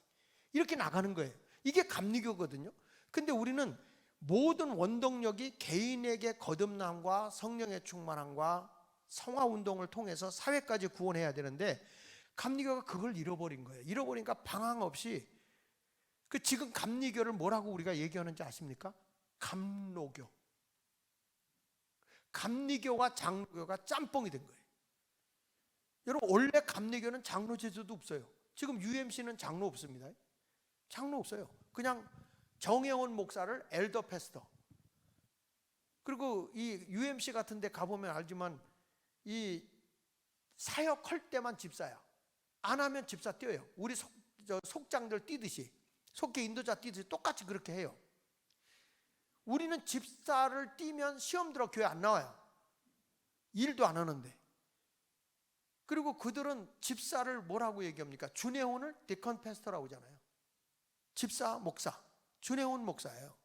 이렇게 나가는 거예요. 이게 감리교거든요. 근데 우리는 모든 원동력이 개인에게 거듭남과 성령의 충만함과 성화운동을 통해서 사회까지 구원해야 되는데 감리교가 그걸 잃어버린 거예요. 잃어버리니까 방황 없이 지금 감리교를 뭐라고 우리가 얘기하는지 아십니까? 감로교. 감리교와 장로교가 짬뽕이 된 거예요. 여러분, 원래 감리교는 장로 제도도 없어요. 지금 UMC는 장로 없습니다. 장로 없어요. 그냥 정혜원 목사를 엘더 패스터. 그리고 이 UMC 같은 데 가보면 알지만 이 사역할 때만 집사야. 안 하면 집사 뛰어요. 우리 속장들 뛰듯이, 속계 인도자 뛰듯이 똑같이 그렇게 해요. 우리는 집사를 뛰면 시험 들어 교회 안 나와요. 일도 안 하는데. 그리고 그들은 집사를 뭐라고 얘기합니까? 주내혼을 디컨 패스터라고 하잖아요. 집사, 목사, 주내혼 목사예요.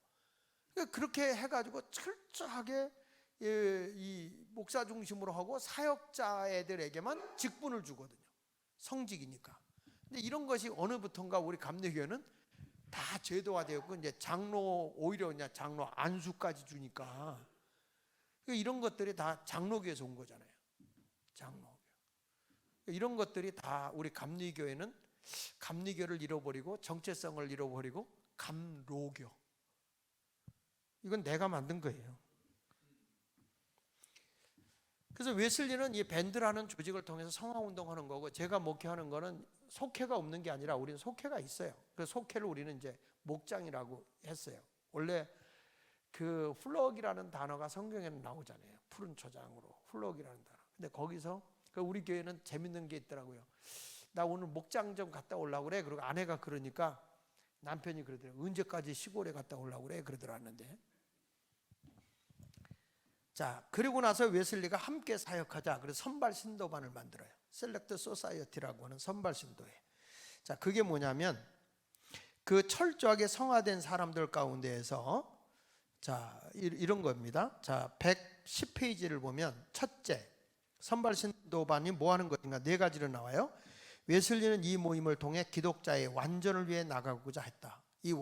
그렇게 해가지고 철저하게 이 목사 중심으로 하고 사역자애들에게만 직분을 주거든요. 성직이니까. 근데 이런 것이 어느부턴가 우리 감리교회는 다 제도화되었고, 이제 장로, 오히려 그냥 장로 안수까지 주니까 이런 것들이 다 장로교에서 온 거잖아요. 장로교. 이런 것들이 다 우리 감리교회는 감리교를 잃어버리고 정체성을 잃어버리고 감로교. 이건 내가 만든 거예요. 그래서 웨슬리는 이 밴드라는 조직을 통해서 성화운동하는 거고, 제가 목회하는 거는 속회가 없는 게 아니라 우리는 속회가 있어요. 그 속회를 우리는 이제 목장이라고 했어요. 원래 그 플럭이라는 단어가 성경에는 나오잖아요. 푸른 초장으로 플럭이라는 단어. 근데 거기서 우리 교회는 재밌는 게 있더라고요. 나 오늘 목장 좀 갔다 오려고 그래. 그리고 아내가 그러니까 남편이 그러더라고요. 언제까지 시골에 갔다 오려고 그래. 그러더라는데. 자, 그리고 나서 웨슬리가 함께 사역하자. 그래서 선발 신도반을 만들어요. 셀렉트 소사이어티라고 하는 선발 신도회. 자, 그게 뭐냐면 그 철저하게 성화된 사람들 가운데에서 자, 이런 겁니다. 자, 110페이지를 보면 첫째, 선발 신도반이 뭐 하는 것인가? 네 가지로 나와요. 웨슬리는 이 모임을 통해 기독자의 완전을 위해 나가고자 했다. 이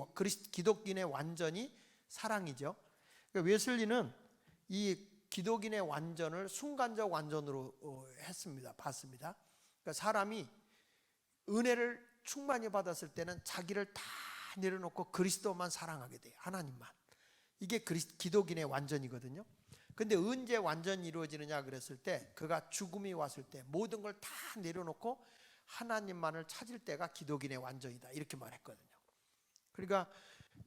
기독인의 완전이 사랑이죠. 그러니까 웨슬리는 이 기독인의 완전을 순간적 완전으로 했습니다. 봤습니다. 그러니까 사람이 은혜를 충만히 받았을 때는 자기를 다 내려놓고 그리스도만 사랑하게 돼요. 하나님만. 이게 기독인의 완전이거든요. 근데 언제 완전히 이루어지느냐 그랬을 때, 그가 죽음이 왔을 때 모든 걸 다 내려놓고 하나님만을 찾을 때가 기독인의 완전이다, 이렇게 말했거든요. 그러니까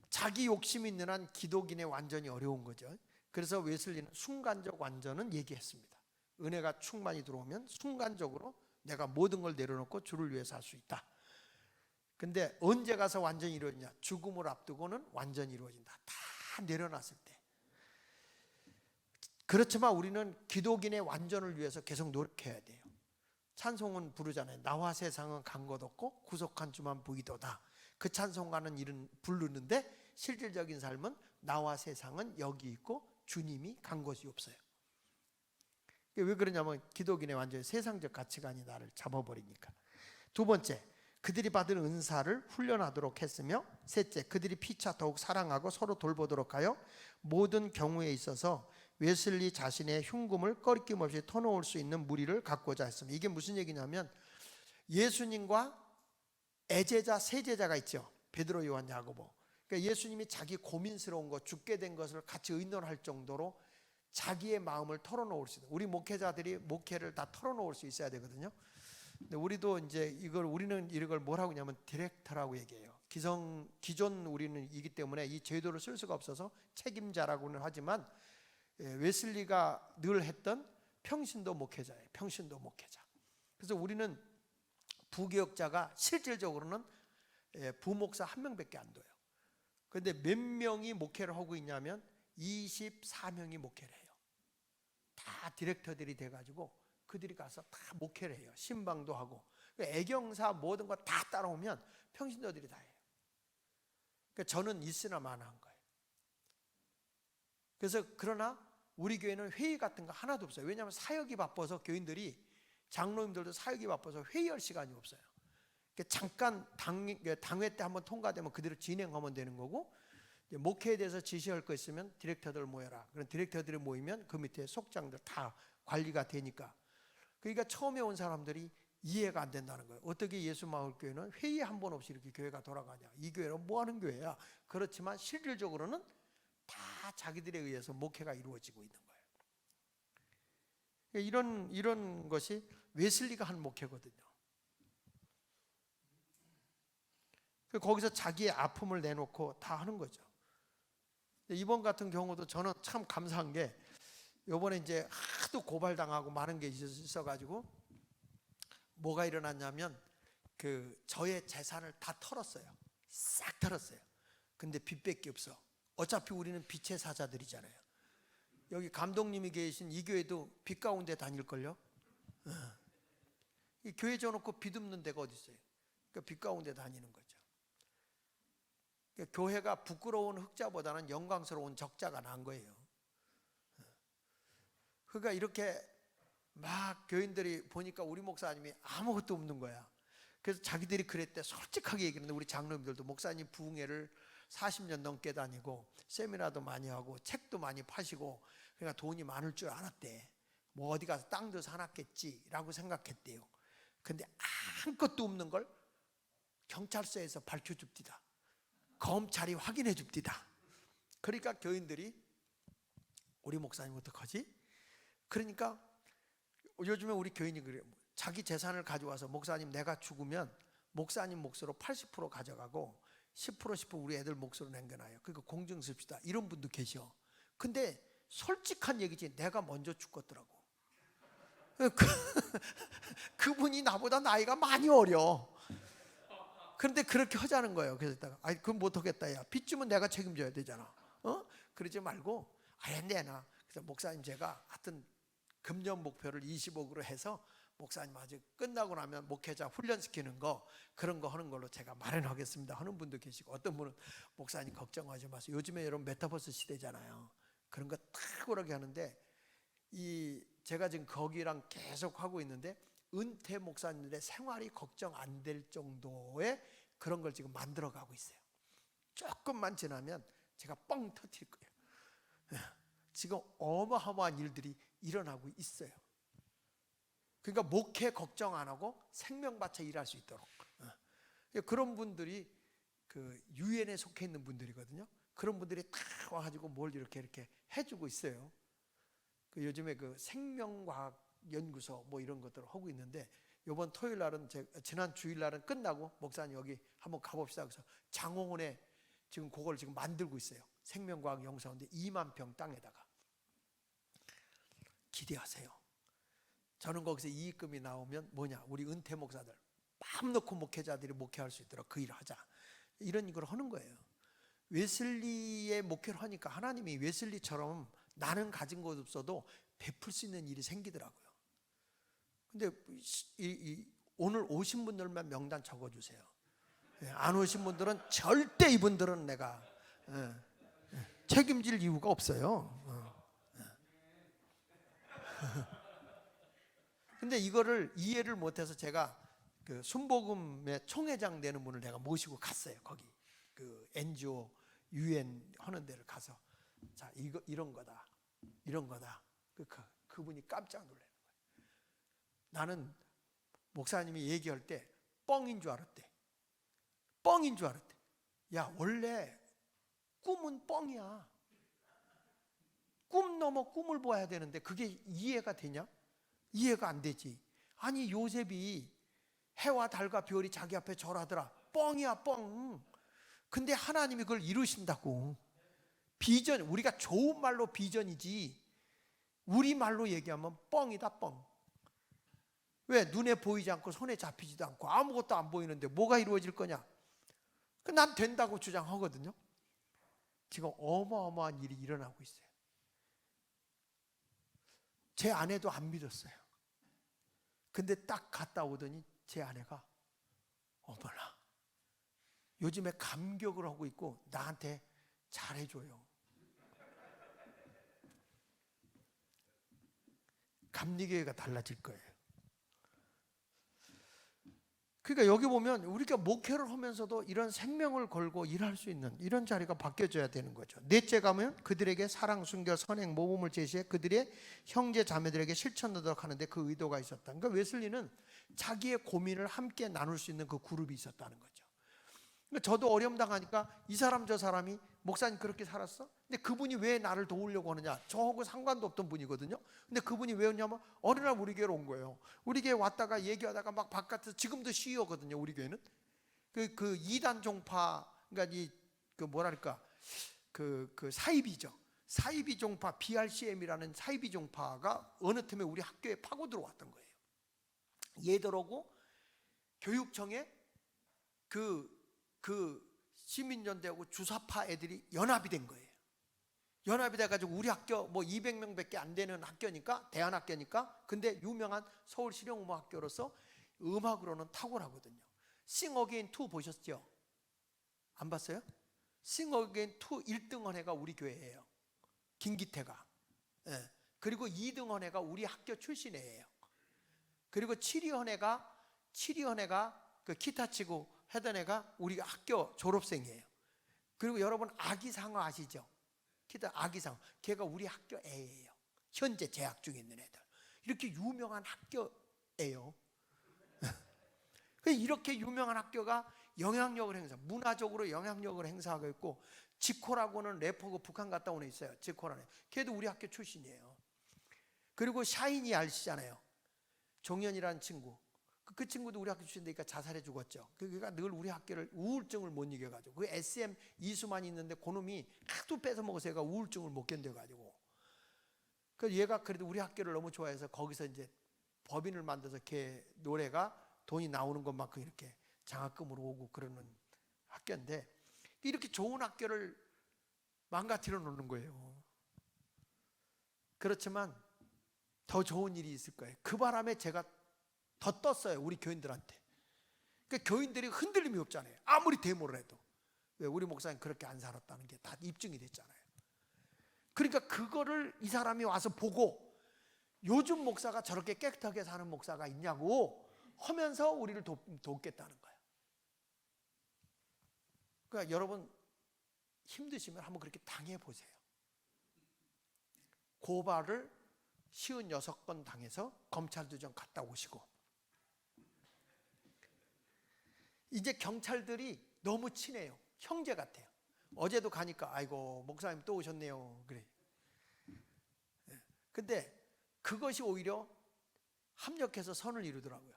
자기 욕심이 있는 한 기독인의 완전이 어려운 거죠. 그래서 웨슬리는 순간적 완전은 얘기했습니다. 은혜가 충만히 들어오면 순간적으로 내가 모든 걸 내려놓고 주를 위해서 할 수 있다. 근데 언제 가서 완전히 이루어지냐? 죽음을 앞두고는 완전히 이루어진다. 다 내려놨을 때. 그렇지만 우리는 기독인의 완전을 위해서 계속 노력해야 돼요. 찬송은 부르잖아요. 나와 세상은 간 것 없고 구속한 주만 보이도다. 그 찬송가는 이런 부르는데 실질적인 삶은 나와 세상은 여기 있고 주님이 간 곳이 없어요. 왜 그러냐면 기독인의 완전히 세상적 가치관이 나를 잡아버리니까. 두 번째, 그들이 받은 은사를 훈련하도록 했으며, 셋째, 그들이 피차 더욱 사랑하고 서로 돌보도록 하여 모든 경우에 있어서 웨슬리 자신의 흉금을 꺼리낌없이 터놓을 수 있는 무리를 갖고자 했습니다. 이게 무슨 얘기냐면 예수님과 애제자, 세제자가 있죠. 베드로, 요한, 야고보. 그러니까 예수님이 자기 고민스러운 것, 죽게 된 것을 같이 의논할 정도로 자기의 마음을 털어놓을 수 있는, 우리 목회자들이 목회를 다 털어놓을 수 있어야 되거든요. 근데 우리도 이제 우리는 이걸 뭐라고 하냐면 디렉터라고 얘기해요. 기존 우리는 이기 때문에 이 제도를 쓸 수가 없어서 책임자라고는 하지만, 웨슬리가 늘 했던 평신도 목회자예요. 평신도 목회자. 그래서 우리는 부교역자가 실질적으로는 부목사 한 명밖에 안 둬요. 그런데 몇 명이 목회를 하고 있냐면 24명이 목회를 해요. 다 디렉터들이 돼가지고 그들이 가서 다 목회를 해요. 신방도 하고 애경사 모든 거 다 따라오면 평신도들이 다 해요. 그러니까 저는 있으나 마나한 거예요. 그래서 그러나 우리 교회는 회의 같은 거 하나도 없어요. 왜냐하면 사역이 바빠서 교인들이, 장로님들도 사역이 바빠서 회의할 시간이 없어요. 그러니까 잠깐 당회 때 한번 통과되면 그대로 진행하면 되는 거고, 목회에 대해서 지시할 거 있으면 디렉터들 모여라. 그런 디렉터들이 모이면 그 밑에 속장들 다 관리가 되니까. 그러니까 처음에 온 사람들이 이해가 안 된다는 거예요. 어떻게 예수마을교회는 회의 한 번 없이 이렇게 교회가 돌아가냐. 이 교회는 뭐 하는 교회야. 그렇지만 실질적으로는 다 자기들에 의해서 목회가 이루어지고 있는 거예요. 이런 것이 웨슬리가 한 목회거든요. 거기서 자기의 아픔을 내놓고 다 하는 거죠. 이번 같은 경우도 저는 참 감사한 게, 이번에 이제 하도 고발당하고 많은 게 있어가지고 뭐가 일어났냐면 저의 재산을 다 털었어요. 싹 털었어요. 근데 빚밖에 없어. 어차피 우리는 빚의 사자들이잖아요. 여기 감독님이 계신 이 교회도 빚 가운데 다닐걸요. 이 교회 줘놓고 빚 없는 데가 어디 있어요. 그러니까 빚 가운데 다니는 거죠. 그러니까 교회가 부끄러운 흑자보다는 영광스러운 적자가 난 거예요. 그러니까 이렇게 막 교인들이 보니까 우리 목사님이 아무것도 없는 거야. 그래서 자기들이 그랬대. 솔직하게 얘기했는데 우리 장로님들도 목사님 부흥회를 40년 넘게 다니고 세미나도 많이 하고 책도 많이 파시고, 그러니까 돈이 많을 줄 알았대. 뭐 어디 가서 땅도 사놨겠지라고 생각했대요. 근데 아무것도 없는 걸 경찰서에서 밝혀줍디다. 검찰이 확인해 줍디다. 그러니까 교인들이 우리 목사님 어떡하지? 그러니까 요즘에 우리 교인이 그래요. 자기 재산을 가져와서 목사님 내가 죽으면 목사님 몫으로 80% 가져가고 10% 우리 애들 몫으로 남겨놔요. 그러니까 공정 씁시다. 이런 분도 계셔. 근데 솔직한 얘기지, 내가 먼저 죽겠더라고. 그분이 나보다 나이가 많이 어려. 그런데 그렇게 하자는 거예요. 그래서 아이 그럼 못 하겠다. 야, 빚 주면 내가 책임져야 되잖아. 그러지 말고 아예 내놔. 그래서 목사님 제가 하여튼 금년 목표를 20억으로 해서 목사님 아직 끝나고 나면 목회자 훈련시키는 거, 그런 거 하는 걸로 제가 마련하겠습니다 하는 분도 계시고, 어떤 분은 목사님 걱정하지 마세요. 요즘에 여러분 메타버스 시대잖아요. 그런 거 탁월하게 하는데, 제가 지금 거기랑 계속 하고 있는데 은퇴 목사님들의 생활이 걱정 안 될 정도의 그런 걸 지금 만들어 가고 있어요. 조금만 지나면 제가 뻥 터뜨릴 거예요. 지금 어마어마한 일들이 일어나고 있어요. 그러니까 목회 걱정 안 하고 생명 바쳐 일할 수 있도록. 그런 분들이 유엔에 속해 있는 분들이거든요. 그런 분들이 다 와가지고 뭘 이렇게 해주고 있어요. 요즘에 생명과학 연구소 뭐 이런 것들을 하고 있는데, 이번 토요일 날은 지난 주일 날은 끝나고 목사님 여기 한번 가봅시다. 그래서 장호원에 지금 그걸 지금 만들고 있어요. 생명과학 연구소인데 2만 평 땅에다가. 기대하세요. 저는 거기서 이익금이 나오면 우리 은퇴 목사들 마음 놓고 목회자들이 목회할 수 있도록 그 일을 하자. 이런 걸 하는 거예요. 웨슬리의 목회를 하니까 하나님이 웨슬리처럼 나는 가진 것 없어도 베풀 수 있는 일이 생기더라고요. 근데 오늘 오신 분들만 명단 적어주세요. 안 오신 분들은 절대 이분들은 내가 책임질 이유가 없어요. 근데 이거를 이해를 못해서 제가 그 순복음의 총회장 되는 분을 내가 모시고 갔어요. 거기 그 NGO UN 하는 데를 가서 자 이거 이런 거다. 그분이 깜짝 놀라는 거예요. 나는 목사님이 얘기할 때 뻥인 줄 알았대. 야 원래 꿈은 뻥이야. 꿈 넘어 꿈을 봐야 되는데 그게 이해가 되냐? 이해가 안 되지. 아니 요셉이 해와 달과 별이 자기 앞에 절하더라. 뻥이야 뻥. 근데 하나님이 그걸 이루신다고. 비전, 우리가 좋은 말로 비전이지 우리 말로 얘기하면 뻥이다 뻥. 왜? 눈에 보이지 않고 손에 잡히지도 않고 아무것도 안 보이는데 뭐가 이루어질 거냐? 난 된다고 주장하거든요. 지금 어마어마한 일이 일어나고 있어요. 제 아내도 안 믿었어요. 근데 딱 갔다 오더니 제 아내가 어머나 요즘에 감격을 하고 있고 나한테 잘해줘요. 감리교회가 달라질 거예요. 그러니까 여기 보면 우리가 목회를 하면서도 이런 생명을 걸고 일할 수 있는 이런 자리가 바뀌어져야 되는 거죠. 넷째 가면 그들에게 사랑, 순결, 선행, 모범을 제시해 그들의 형제 자매들에게 실천하도록 하는데 그 의도가 있었다. 그러니까 웨슬리는 자기의 고민을 함께 나눌 수 있는 그 그룹이 있었다는 거죠. 그러니까 저도 어려움 당하니까 이 사람 저 사람이 목사님 그렇게 살았어? 근데 그분이 왜 나를 도우려고 하느냐? 저하고 상관도 없던 분이거든요. 근데 그분이 왜 왔냐면 어느 날 우리 교회로 온 거예요. 우리 교회 왔다가 얘기하다가 막 바깥에서 지금도 시위거든요. 우리 교회는 그 이단 종파 그러니까 그 뭐랄까 그 사이비죠. 사이비 종파 BRCM이라는 사이비 종파가 어느 틈에 우리 학교에 파고 들어왔던 거예요. 얘들하고 교육청에 그 시민연대하고 주사파 애들이 연합이 된 거예요. 연합이 돼가지고 우리 학교 뭐 200명밖에 안 되는 학교니까 대안학교니까 근데 유명한 서울 실용음악학교로서 음악으로는 탁월하거든요. Sing Again 2 보셨죠? 안 봤어요? Sing Again 2 1등한 애가 우리 교회예요. 김기태가. 예. 그리고 2등한 애가 우리 학교 출신 애예요. 그리고 7위한 애가 그 기타 치고 하던 애가 우리 학교 졸업생이에요. 그리고 여러분 아기상어 아시죠? 기타 아기상어. 걔가 우리 학교 애예요. 현재 재학 중에 있는 애들. 이렇게 유명한 학교예요. 이렇게 유명한 학교가 영향력을 문화적으로 영향력을 행사하고 있고 지코라고는 래퍼고 북한 갔다 온 애 있어요. 지코라는 걔도 우리 학교 출신이에요. 그리고 샤이니 아시잖아요. 종현이라는 친구. 그 친구도 우리 학교 출신이니까 자살해 죽었죠. 그러니까 늘 우리 학교를 우울증을 못 이겨가지고 그 SM 이수만 있는데 그놈이 하도 뺏어 먹어서 얘가 우울증을 못 견뎌가지고 그 얘가 그래도 우리 학교를 너무 좋아해서 거기서 이제 법인을 만들어서 걔 노래가 돈이 나오는 것만큼 이렇게 장학금으로 오고 그러는 학교인데 이렇게 좋은 학교를 망가뜨려 놓는 거예요. 그렇지만 더 좋은 일이 있을 거예요. 그 바람에 제가 더 떴어요. 우리 교인들한테. 그러니까 교인들이 흔들림이 없잖아요. 아무리 데모를 해도. 왜? 우리 목사님 그렇게 안 살았다는 게 다 입증이 됐잖아요. 그러니까 그거를 이 사람이 와서 보고 요즘 목사가 저렇게 깨끗하게 사는 목사가 있냐고 하면서 우리를 돕겠다는 거예요. 그러니까 여러분 힘드시면 한번 그렇게 당해보세요. 고발을 56번 당해서 검찰도 좀 갔다 오시고 이제 경찰들이 너무 친해요. 형제 같아요. 어제도 가니까 아이고 목사님 또 오셨네요. 그래. 근데 그것이 오히려 합력해서 선을 이루더라고요.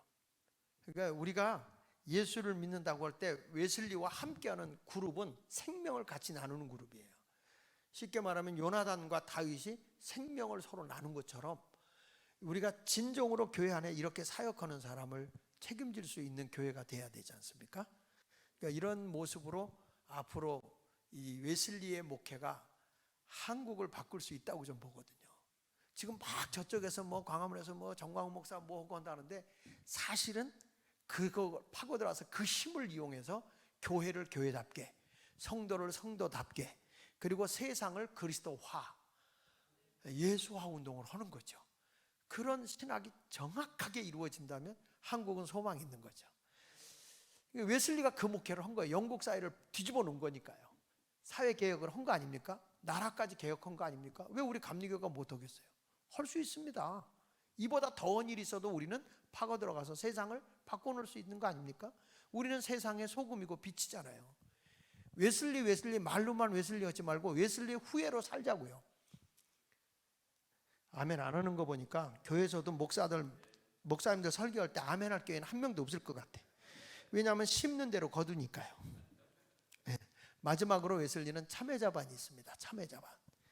그러니까 우리가 예수를 믿는다고 할 때 웨슬리와 함께하는 그룹은 생명을 같이 나누는 그룹이에요. 쉽게 말하면 요나단과 다윗이 생명을 서로 나눈 것처럼 우리가 진정으로 교회 안에 이렇게 사역하는 사람을 책임질 수 있는 교회가 돼야 되지 않습니까? 그러니까 이런 모습으로 앞으로 이 웨슬리의 목회가 한국을 바꿀 수 있다고 좀 보거든요. 지금 막 저쪽에서 뭐 광화문에서 뭐 정광훈 목사 뭐 하고 한다는데 사실은 그거 파고들어서 그 힘을 이용해서 교회를 교회답게, 성도를 성도답게, 그리고 세상을 그리스도화, 예수화 운동을 하는 거죠. 그런 신학이 정확하게 이루어진다면 한국은 소망이 있는 거죠. 웨슬리가 그 목회를 한 거예요. 영국 사회를 뒤집어 놓은 거니까요. 사회 개혁을 한 거 아닙니까? 나라까지 개혁한 거 아닙니까? 왜 우리 감리교가 못 하겠어요? 할 수 있습니다. 이보다 더한 일이 있어도 우리는 파고 들어가서 세상을 바꿔놓을 수 있는 거 아닙니까? 우리는 세상의 소금이고 빛이잖아요. 웨슬리 말로만 웨슬리 하지 말고 웨슬리 후예로 살자고요. 아멘 안 하는 거 보니까 교회에서도 목사님들 설교할 때 아멘 할 교회는 한 명도 없을 것 같아. 왜냐하면 심는 대로 거두니까요. 네. 마지막으로 웨슬리는 참회자반이 있습니다. 참회자반.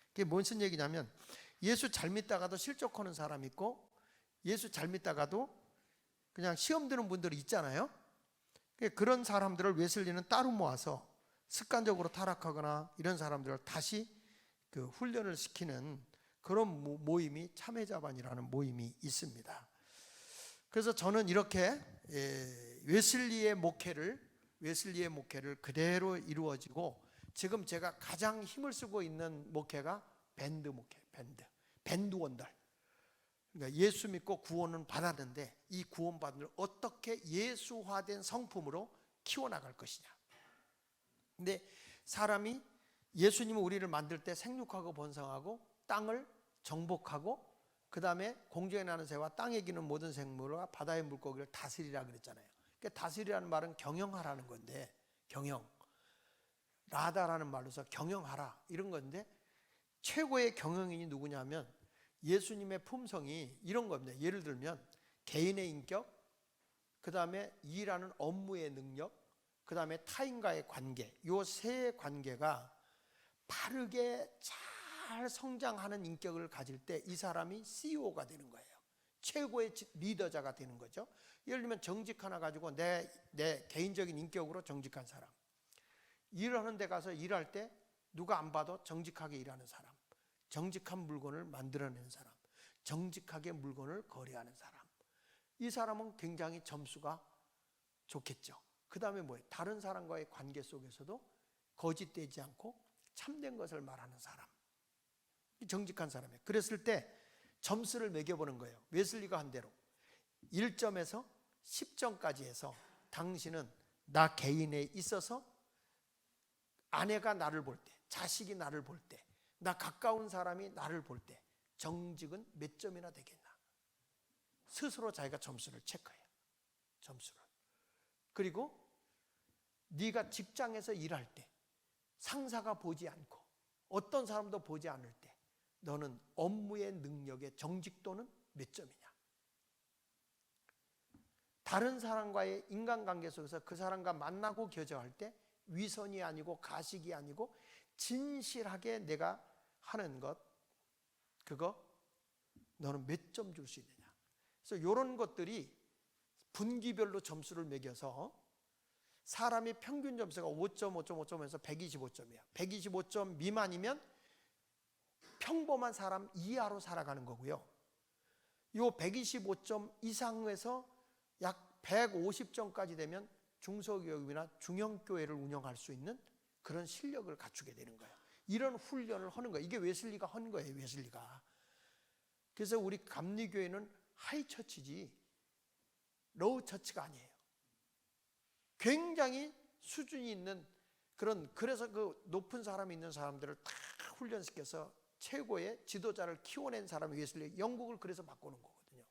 그게 무슨 얘기냐면 예수 잘 믿다가도 실족하는 사람 있고 예수 잘 믿다가도 그냥 시험 드는 분들이 있잖아요. 그런 사람들을 웨슬리는 따로 모아서 습관적으로 타락하거나 이런 사람들을 다시 그 훈련을 시키는 그런 모임이 참회자반이라는 모임이 있습니다. 그래서 저는 이렇게 웨슬리의 목회를 그대로 이루어지고 지금 제가 가장 힘을 쓰고 있는 목회가 밴드 목회, 밴드 원들. 그러니까 예수 믿고 구원은 받았는데 이 구원받은 걸 어떻게 예수화된 성품으로 키워나갈 것이냐. 근데 사람이 예수님은 우리를 만들 때 생육하고 번성하고 땅을 정복하고 그 다음에 공중에 나는 새와 땅에 기는 모든 생물과 바다의 물고기를 다스리라 그랬잖아요. 그러니까 다스리라는 말은 경영하라는 건데, 경영, 라다라는 말로서 경영하라 이런 건데, 최고의 경영인이 누구냐면 예수님의 품성이 이런 겁니다. 예를 들면 개인의 인격, 그 다음에 일하는 업무의 능력, 그 다음에 타인과의 관계, 요 세 관계가 바르게 잘 성장하는 인격을 가질 때 이 사람이 CEO가 되는 거예요. 최고의 리더자가 되는 거죠. 예를 들면 정직 하나 가지고 내 개인적인 인격으로 정직한 사람, 일을 하는 데 가서 일할 때 누가 안 봐도 정직하게 일하는 사람, 정직한 물건을 만들어내는 사람, 정직하게 물건을 거래하는 사람, 이 사람은 굉장히 점수가 좋겠죠. 그 다음에 뭐예요? 다른 사람과의 관계 속에서도 거짓되지 않고 참된 것을 말하는 사람, 정직한 사람이에요. 그랬을 때 점수를 매겨보는 거예요. 웨슬리가 한 대로 1점에서 10점까지 해서 당신은 나 개인에 있어서 아내가 나를 볼 때, 자식이 나를 볼 때, 나 가까운 사람이 나를 볼 때 정직은 몇 점이나 되겠나. 스스로 자기가 점수를 체크해요. 점수를. 그리고 네가 직장에서 일할 때 상사가 보지 않고 어떤 사람도 보지 않을 때 너는 업무의 능력의 정직도는 몇 점이냐. 다른 사람과의 인간관계 속에서 그 사람과 만나고 교제할 때 위선이 아니고 가식이 아니고 진실하게 내가 하는 것, 그거 너는 몇 점 줄 수 있느냐. 그래서 이런 것들이 분기별로 점수를 매겨서 사람이 평균 점수가 5점, 5점, 5점에서 125점이야. 125점 미만이면 평범한 사람 이하로 살아가는 거고요. 요 125점 이상에서 약 150점까지 되면 중소기업이나 중형교회를 운영할 수 있는 그런 실력을 갖추게 되는 거예요. 이런 훈련을 하는 거예요. 이게 웨슬리가 한 거예요. 웨슬리가. 그래서 우리 감리교회는 하이처치지 로우처치가 아니에요. 굉장히 수준이 있는 그래서 그 높은 사람이 있는 사람들을 다 훈련시켜서 최고의 지도자를 키워낸 사람이 웨슬리. 영국을 그래서 바꾸는 거거든요.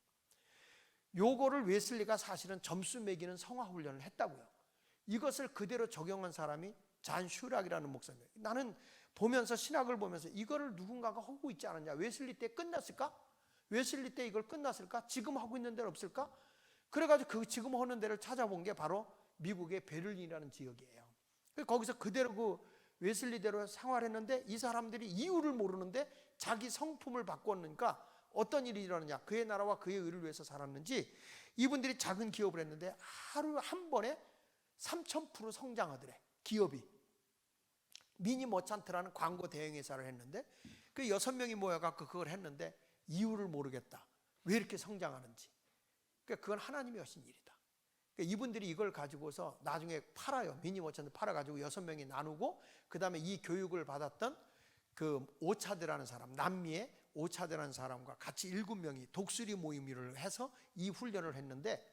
요거를 웨슬리가 사실은 점수 매기는 성화 훈련을 했다고요. 이것을 그대로 적용한 사람이 잔 슈락이라는 목사님이에요. 나는 보면서 신학을 보면서 이거를 누군가가 하고 있지 않았냐. 웨슬리 때 끝났을까? 웨슬리 때 이걸 끝났을까? 지금 하고 있는 데는 없을까? 그래가지고 그 지금 하는 데를 찾아본 게 바로 미국의 베를린이라는 지역이에요. 거기서 그대로 그 웨슬리대로 생활했는데 이 사람들이 이유를 모르는데 자기 성품을 바꿨으니까 어떤 일이 일어나냐. 그의 나라와 그의 의를 위해서 살았는지 이분들이 작은 기업을 했는데 하루 한 번에 3000% 성장하더래. 기업이. 미니 머찬트라는 광고 대행 회사를 했는데 그 6명이 모여갖고 그걸 했는데 이유를 모르겠다. 왜 이렇게 성장하는지. 그러니까 그건 하나님이 하신 일이다. 그러니까 이분들이 이걸 가지고서 나중에 팔아요. 미니모천을 팔아가지고 6명이 나누고, 그 다음에 이 교육을 받았던 그 오차드라는 사람, 남미의 오차드라는 사람과 같이 7명이 독수리 모임을 해서 이 훈련을 했는데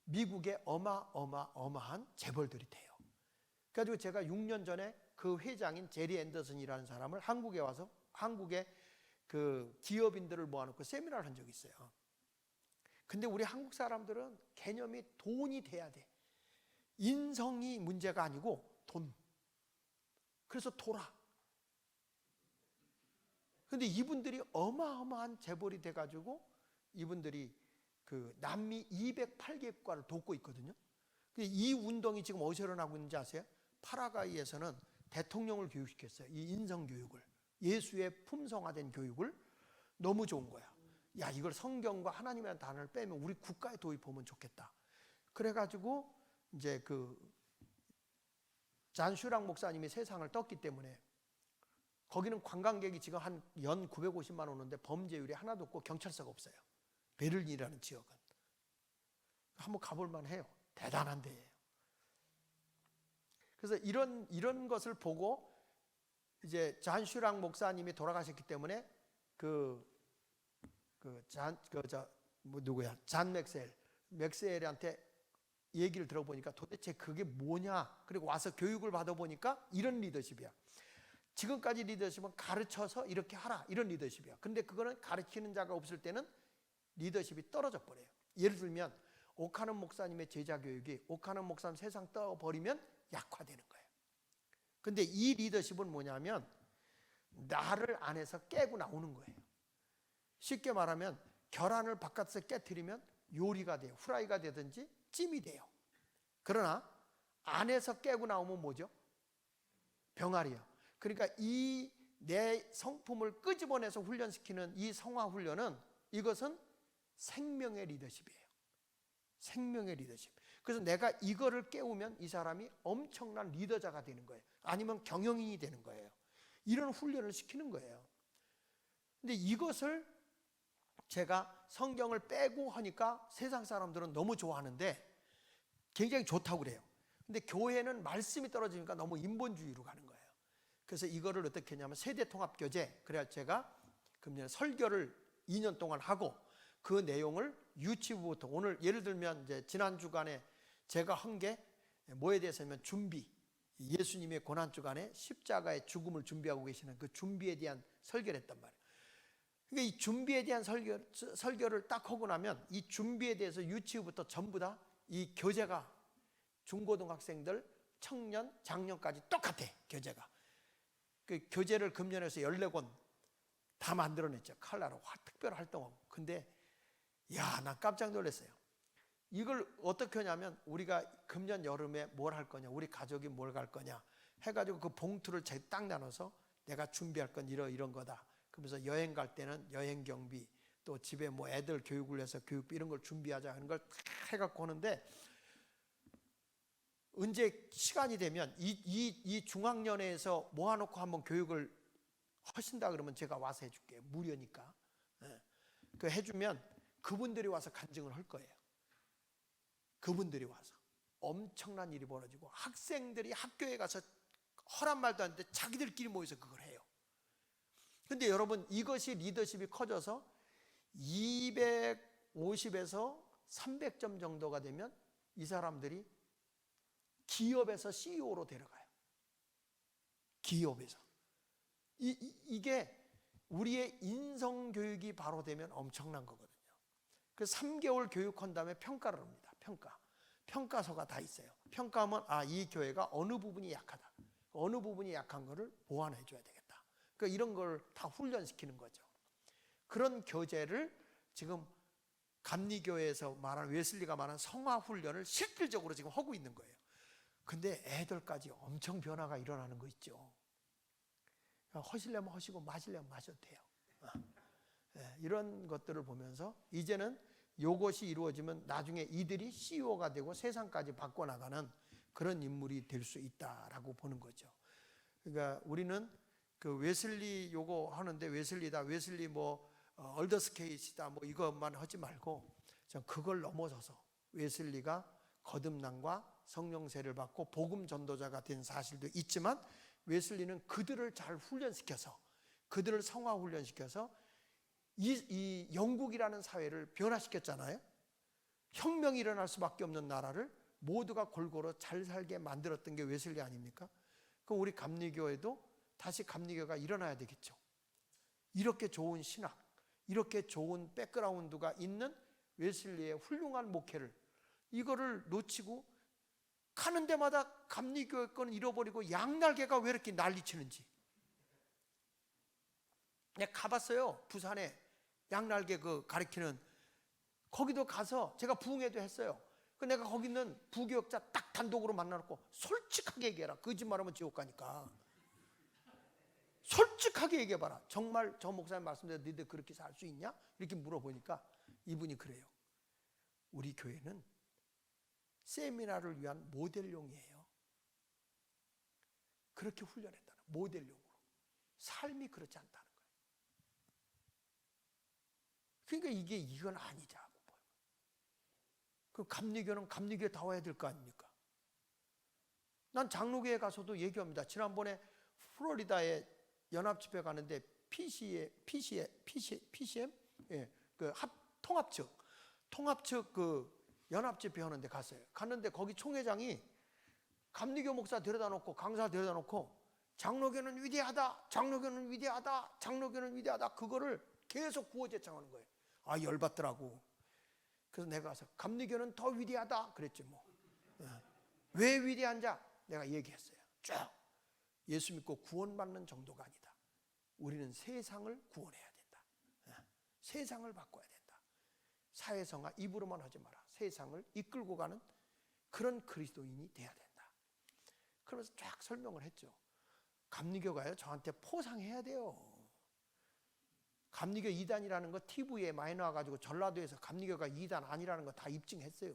미국에 어마어마한 재벌들이 돼요. 그래가지고 제가 6년 전에 그 회장인 제리 앤더슨이라는 사람을 한국에 와서 한국의 그 기업인들을 모아놓고 세미나를 한 적이 있어요. 근데 우리 한국 사람들은 개념이 돈이 돼야 돼. 인성이 문제가 아니고 돈. 그래서 돌아. 근데 이분들이 어마어마한 재벌이 돼가지고 이분들이 그 남미 208개국가를 돕고 있거든요. 근데 이 운동이 지금 어디서 일어나고 있는지 아세요? 파라과이에서는 대통령을 교육시켰어요. 이 인성교육을. 예수의 품성화된 교육을. 너무 좋은 거야. 야, 이걸 성경과 하나님이라는 단어를 빼면 우리 국가에 도입하면 좋겠다. 그래가지고 이제 그 잔슈랑 목사님이 세상을 떴기 때문에 거기는 관광객이 지금 한 연 950만 오는데 범죄율이 하나도 없고 경찰서가 없어요. 베를린이라는 지역은. 한번 가볼 만해요. 대단한 데예요. 그래서 이런 것을 보고 이제 잔슈랑 목사님이 돌아가셨기 때문에 잔 맥셀한테 얘기를 들어보니까 도대체 그게 뭐냐. 그리고 와서 교육을 받아보니까 이런 리더십이야. 지금까지 리더십은 가르쳐서 이렇게 하라, 이런 리더십이야. 근데 그거는 가르치는 자가 없을 때는 리더십이 떨어져 버려요. 예를 들면 오카는 목사님의 제자 교육이 오카는 목사님 세상 떠버리면 약화되는 거예요. 근데 이 리더십은 뭐냐면 나를 안에서 깨고 나오는 거예요. 쉽게 말하면 계란을 바깥에서 깨트리면 요리가 돼요. 후라이가 되든지 찜이 돼요. 그러나 안에서 깨고 나오면 뭐죠? 병아리요. 그러니까 이 내 성품을 끄집어내서 훈련시키는 이 성화 훈련은 이것은 생명의 리더십이에요. 생명의 리더십. 그래서 내가 이거를 깨우면 이 사람이 엄청난 리더자가 되는 거예요. 아니면 경영인이 되는 거예요. 이런 훈련을 시키는 거예요. 근데 이것을 제가 성경을 빼고 하니까 세상 사람들은 너무 좋아하는데 굉장히 좋다고 그래요. 근데 교회는 말씀이 떨어지니까 너무 인본주의로 가는 거예요. 그래서 이거를 어떻게 했냐면 세대통합교제, 그래야 제가 금년에 설교를 2년 동안 하고 그 내용을 유치부부터, 오늘 예를 들면 이제 지난 주간에 제가 한 게 뭐에 대해서냐면 준비, 예수님의 고난 주간에 십자가의 죽음을 준비하고 계시는 그 준비에 대한 설교를 했단 말이에요. 그러니까 이 준비에 대한 설교를 딱 하고 나면 이 준비에 대해서 유치부부터 전부 다 이 교재가 중고등학생들, 청년, 장년까지 똑같아. 교재가. 그 교재를 금년에서 14권 다 만들어냈죠. 칼라로 특별 활동하고. 근데 야, 난 깜짝 놀랐어요. 이걸 어떻게 하냐면 우리가 금년 여름에 뭘 할 거냐, 우리 가족이 뭘 갈 거냐 해가지고 그 봉투를 딱 나눠서 내가 준비할 건 이런 거다. 그러면서 여행 갈 때는 여행 경비, 또 집에 뭐 애들 교육을 해서 교육비 이런 걸 준비하자 하는 걸 다 해갖고 하는데, 언제 시간이 되면 이 중학년회에서 모아놓고 한번 교육을 하신다 그러면 제가 와서 해줄게요. 무료니까. 그 해주면 그분들이 와서 간증을 할 거예요. 그분들이 와서 엄청난 일이 벌어지고 학생들이 학교에 가서 허란 말도 안 되는데 자기들끼리 모여서 그걸 해요. 근데 여러분, 이것이 리더십이 커져서 250에서 300점 정도가 되면 이 사람들이 기업에서 CEO로 데려가요. 기업에서. 이게 우리의 인성교육이 바로 되면 엄청난 거거든요. 그 3개월 교육한 다음에 평가를 합니다. 평가서가 다 있어요. 평가하면 이 교회가 어느 부분이 약하다, 어느 부분이 약한 거를 보완해 줘야 되겠다. 그러니까 이런 걸 다 훈련시키는 거죠. 그런 교재를 지금 감리교회에서 말하는, 웨슬리가 말하는 성화 훈련을 실질적으로 지금 하고 있는 거예요. 근데 애들까지 엄청 변화가 일어나는 거 있죠. 허시려면 허시고 마시려면 마셔도 돼요. 이런 것들을 보면서 이제는 이것이 이루어지면 나중에 이들이 CEO가 되고 세상까지 바꿔나가는 그런 인물이 될 수 있다라고 보는 거죠. 그러니까 우리는 그 웨슬리 요거 하는데 웨슬리 뭐 얼더스케이시다 뭐 이것만 하지 말고 전 그걸 넘어서서 웨슬리가 거듭남과 성령세를 받고 복음 전도자가 된 사실도 있지만 웨슬리는 그들을 잘 훈련시켜서 그들을 성화 훈련시켜서 이 영국이라는 사회를 변화시켰잖아요. 혁명이 일어날 수밖에 없는 나라를 모두가 골고루 잘 살게 만들었던 게 웨슬리 아닙니까? 그럼 우리 감리교에도 다시 감리교가 일어나야 되겠죠. 이렇게 좋은 신학, 이렇게 좋은 백그라운드가 있는 웨슬리의 훌륭한 목회를 이거를 놓치고 가는 데마다 감리교의 건 잃어버리고 양날개가 왜 이렇게 난리치는지. 내가 가봤어요. 부산에 양날개 그 가리키는 거기도 가서 제가 부흥회도 했어요. 그 내가 거기 있는 부교역자 딱 단독으로 만나놓고 솔직하게 얘기해라. 거짓말하면 지옥 가니까. 솔직하게 얘기해봐라. 정말 저 목사님 말씀대로 너희들 그렇게 살 수 있냐? 이렇게 물어보니까 이분이 그래요. 우리 교회는 세미나를 위한 모델용이에요. 그렇게 훈련했다는 모델용으로. 삶이 그렇지 않다는 거예요. 그러니까 이건 아니자고 보여요. 그 감리교는 감리교다워야 될 거 아닙니까? 난 장로교에 가서도 얘기합니다. 지난번에 플로리다에 연합집회 가는데 PCM, 예, 그 통합측 그 연합집회 하는데 갔어요. 갔는데 거기 총회장이 감리교 목사 데려다 놓고 강사 데려다 놓고 장로교는 위대하다, 장로교는 위대하다, 장로교는 위대하다 그거를 계속 구호제창하는 거예요. 아 열받더라고. 그래서 내가 가서 감리교는 더 위대하다 그랬지 뭐. 왜 위대한지 내가 얘기했어요. 쭉 예수 믿고 구원받는 정도가 아니다. 우리는 세상을 구원해야 된다. 세상을 바꿔야 된다. 사회성화 입으로만 하지 마라. 세상을 이끌고 가는 그런 그리스도인이 돼야 된다. 그러면서 쫙 설명을 했죠. 감리교가요 저한테 포상해야 돼요. 감리교 2단이라는 거 TV에 많이 나와가지고 전라도에서 감리교가 2단 아니라는 거 다 입증했어요.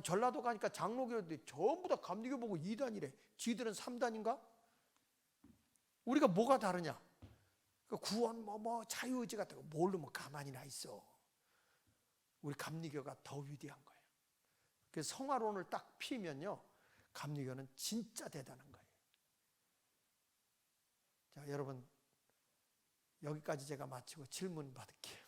전라도 가니까 장로교인데 전부 다 감리교 보고 2단이래. 지들은 3단인가? 우리가 뭐가 다르냐? 구원 자유의지 같은 거 뭘로 가만히 나 있어. 우리 감리교가 더 위대한 거예요. 그래서 성화론을 딱 피면요 감리교는 진짜 대단한 거예요. 자 여러분 여기까지 제가 마치고 질문 받을게요.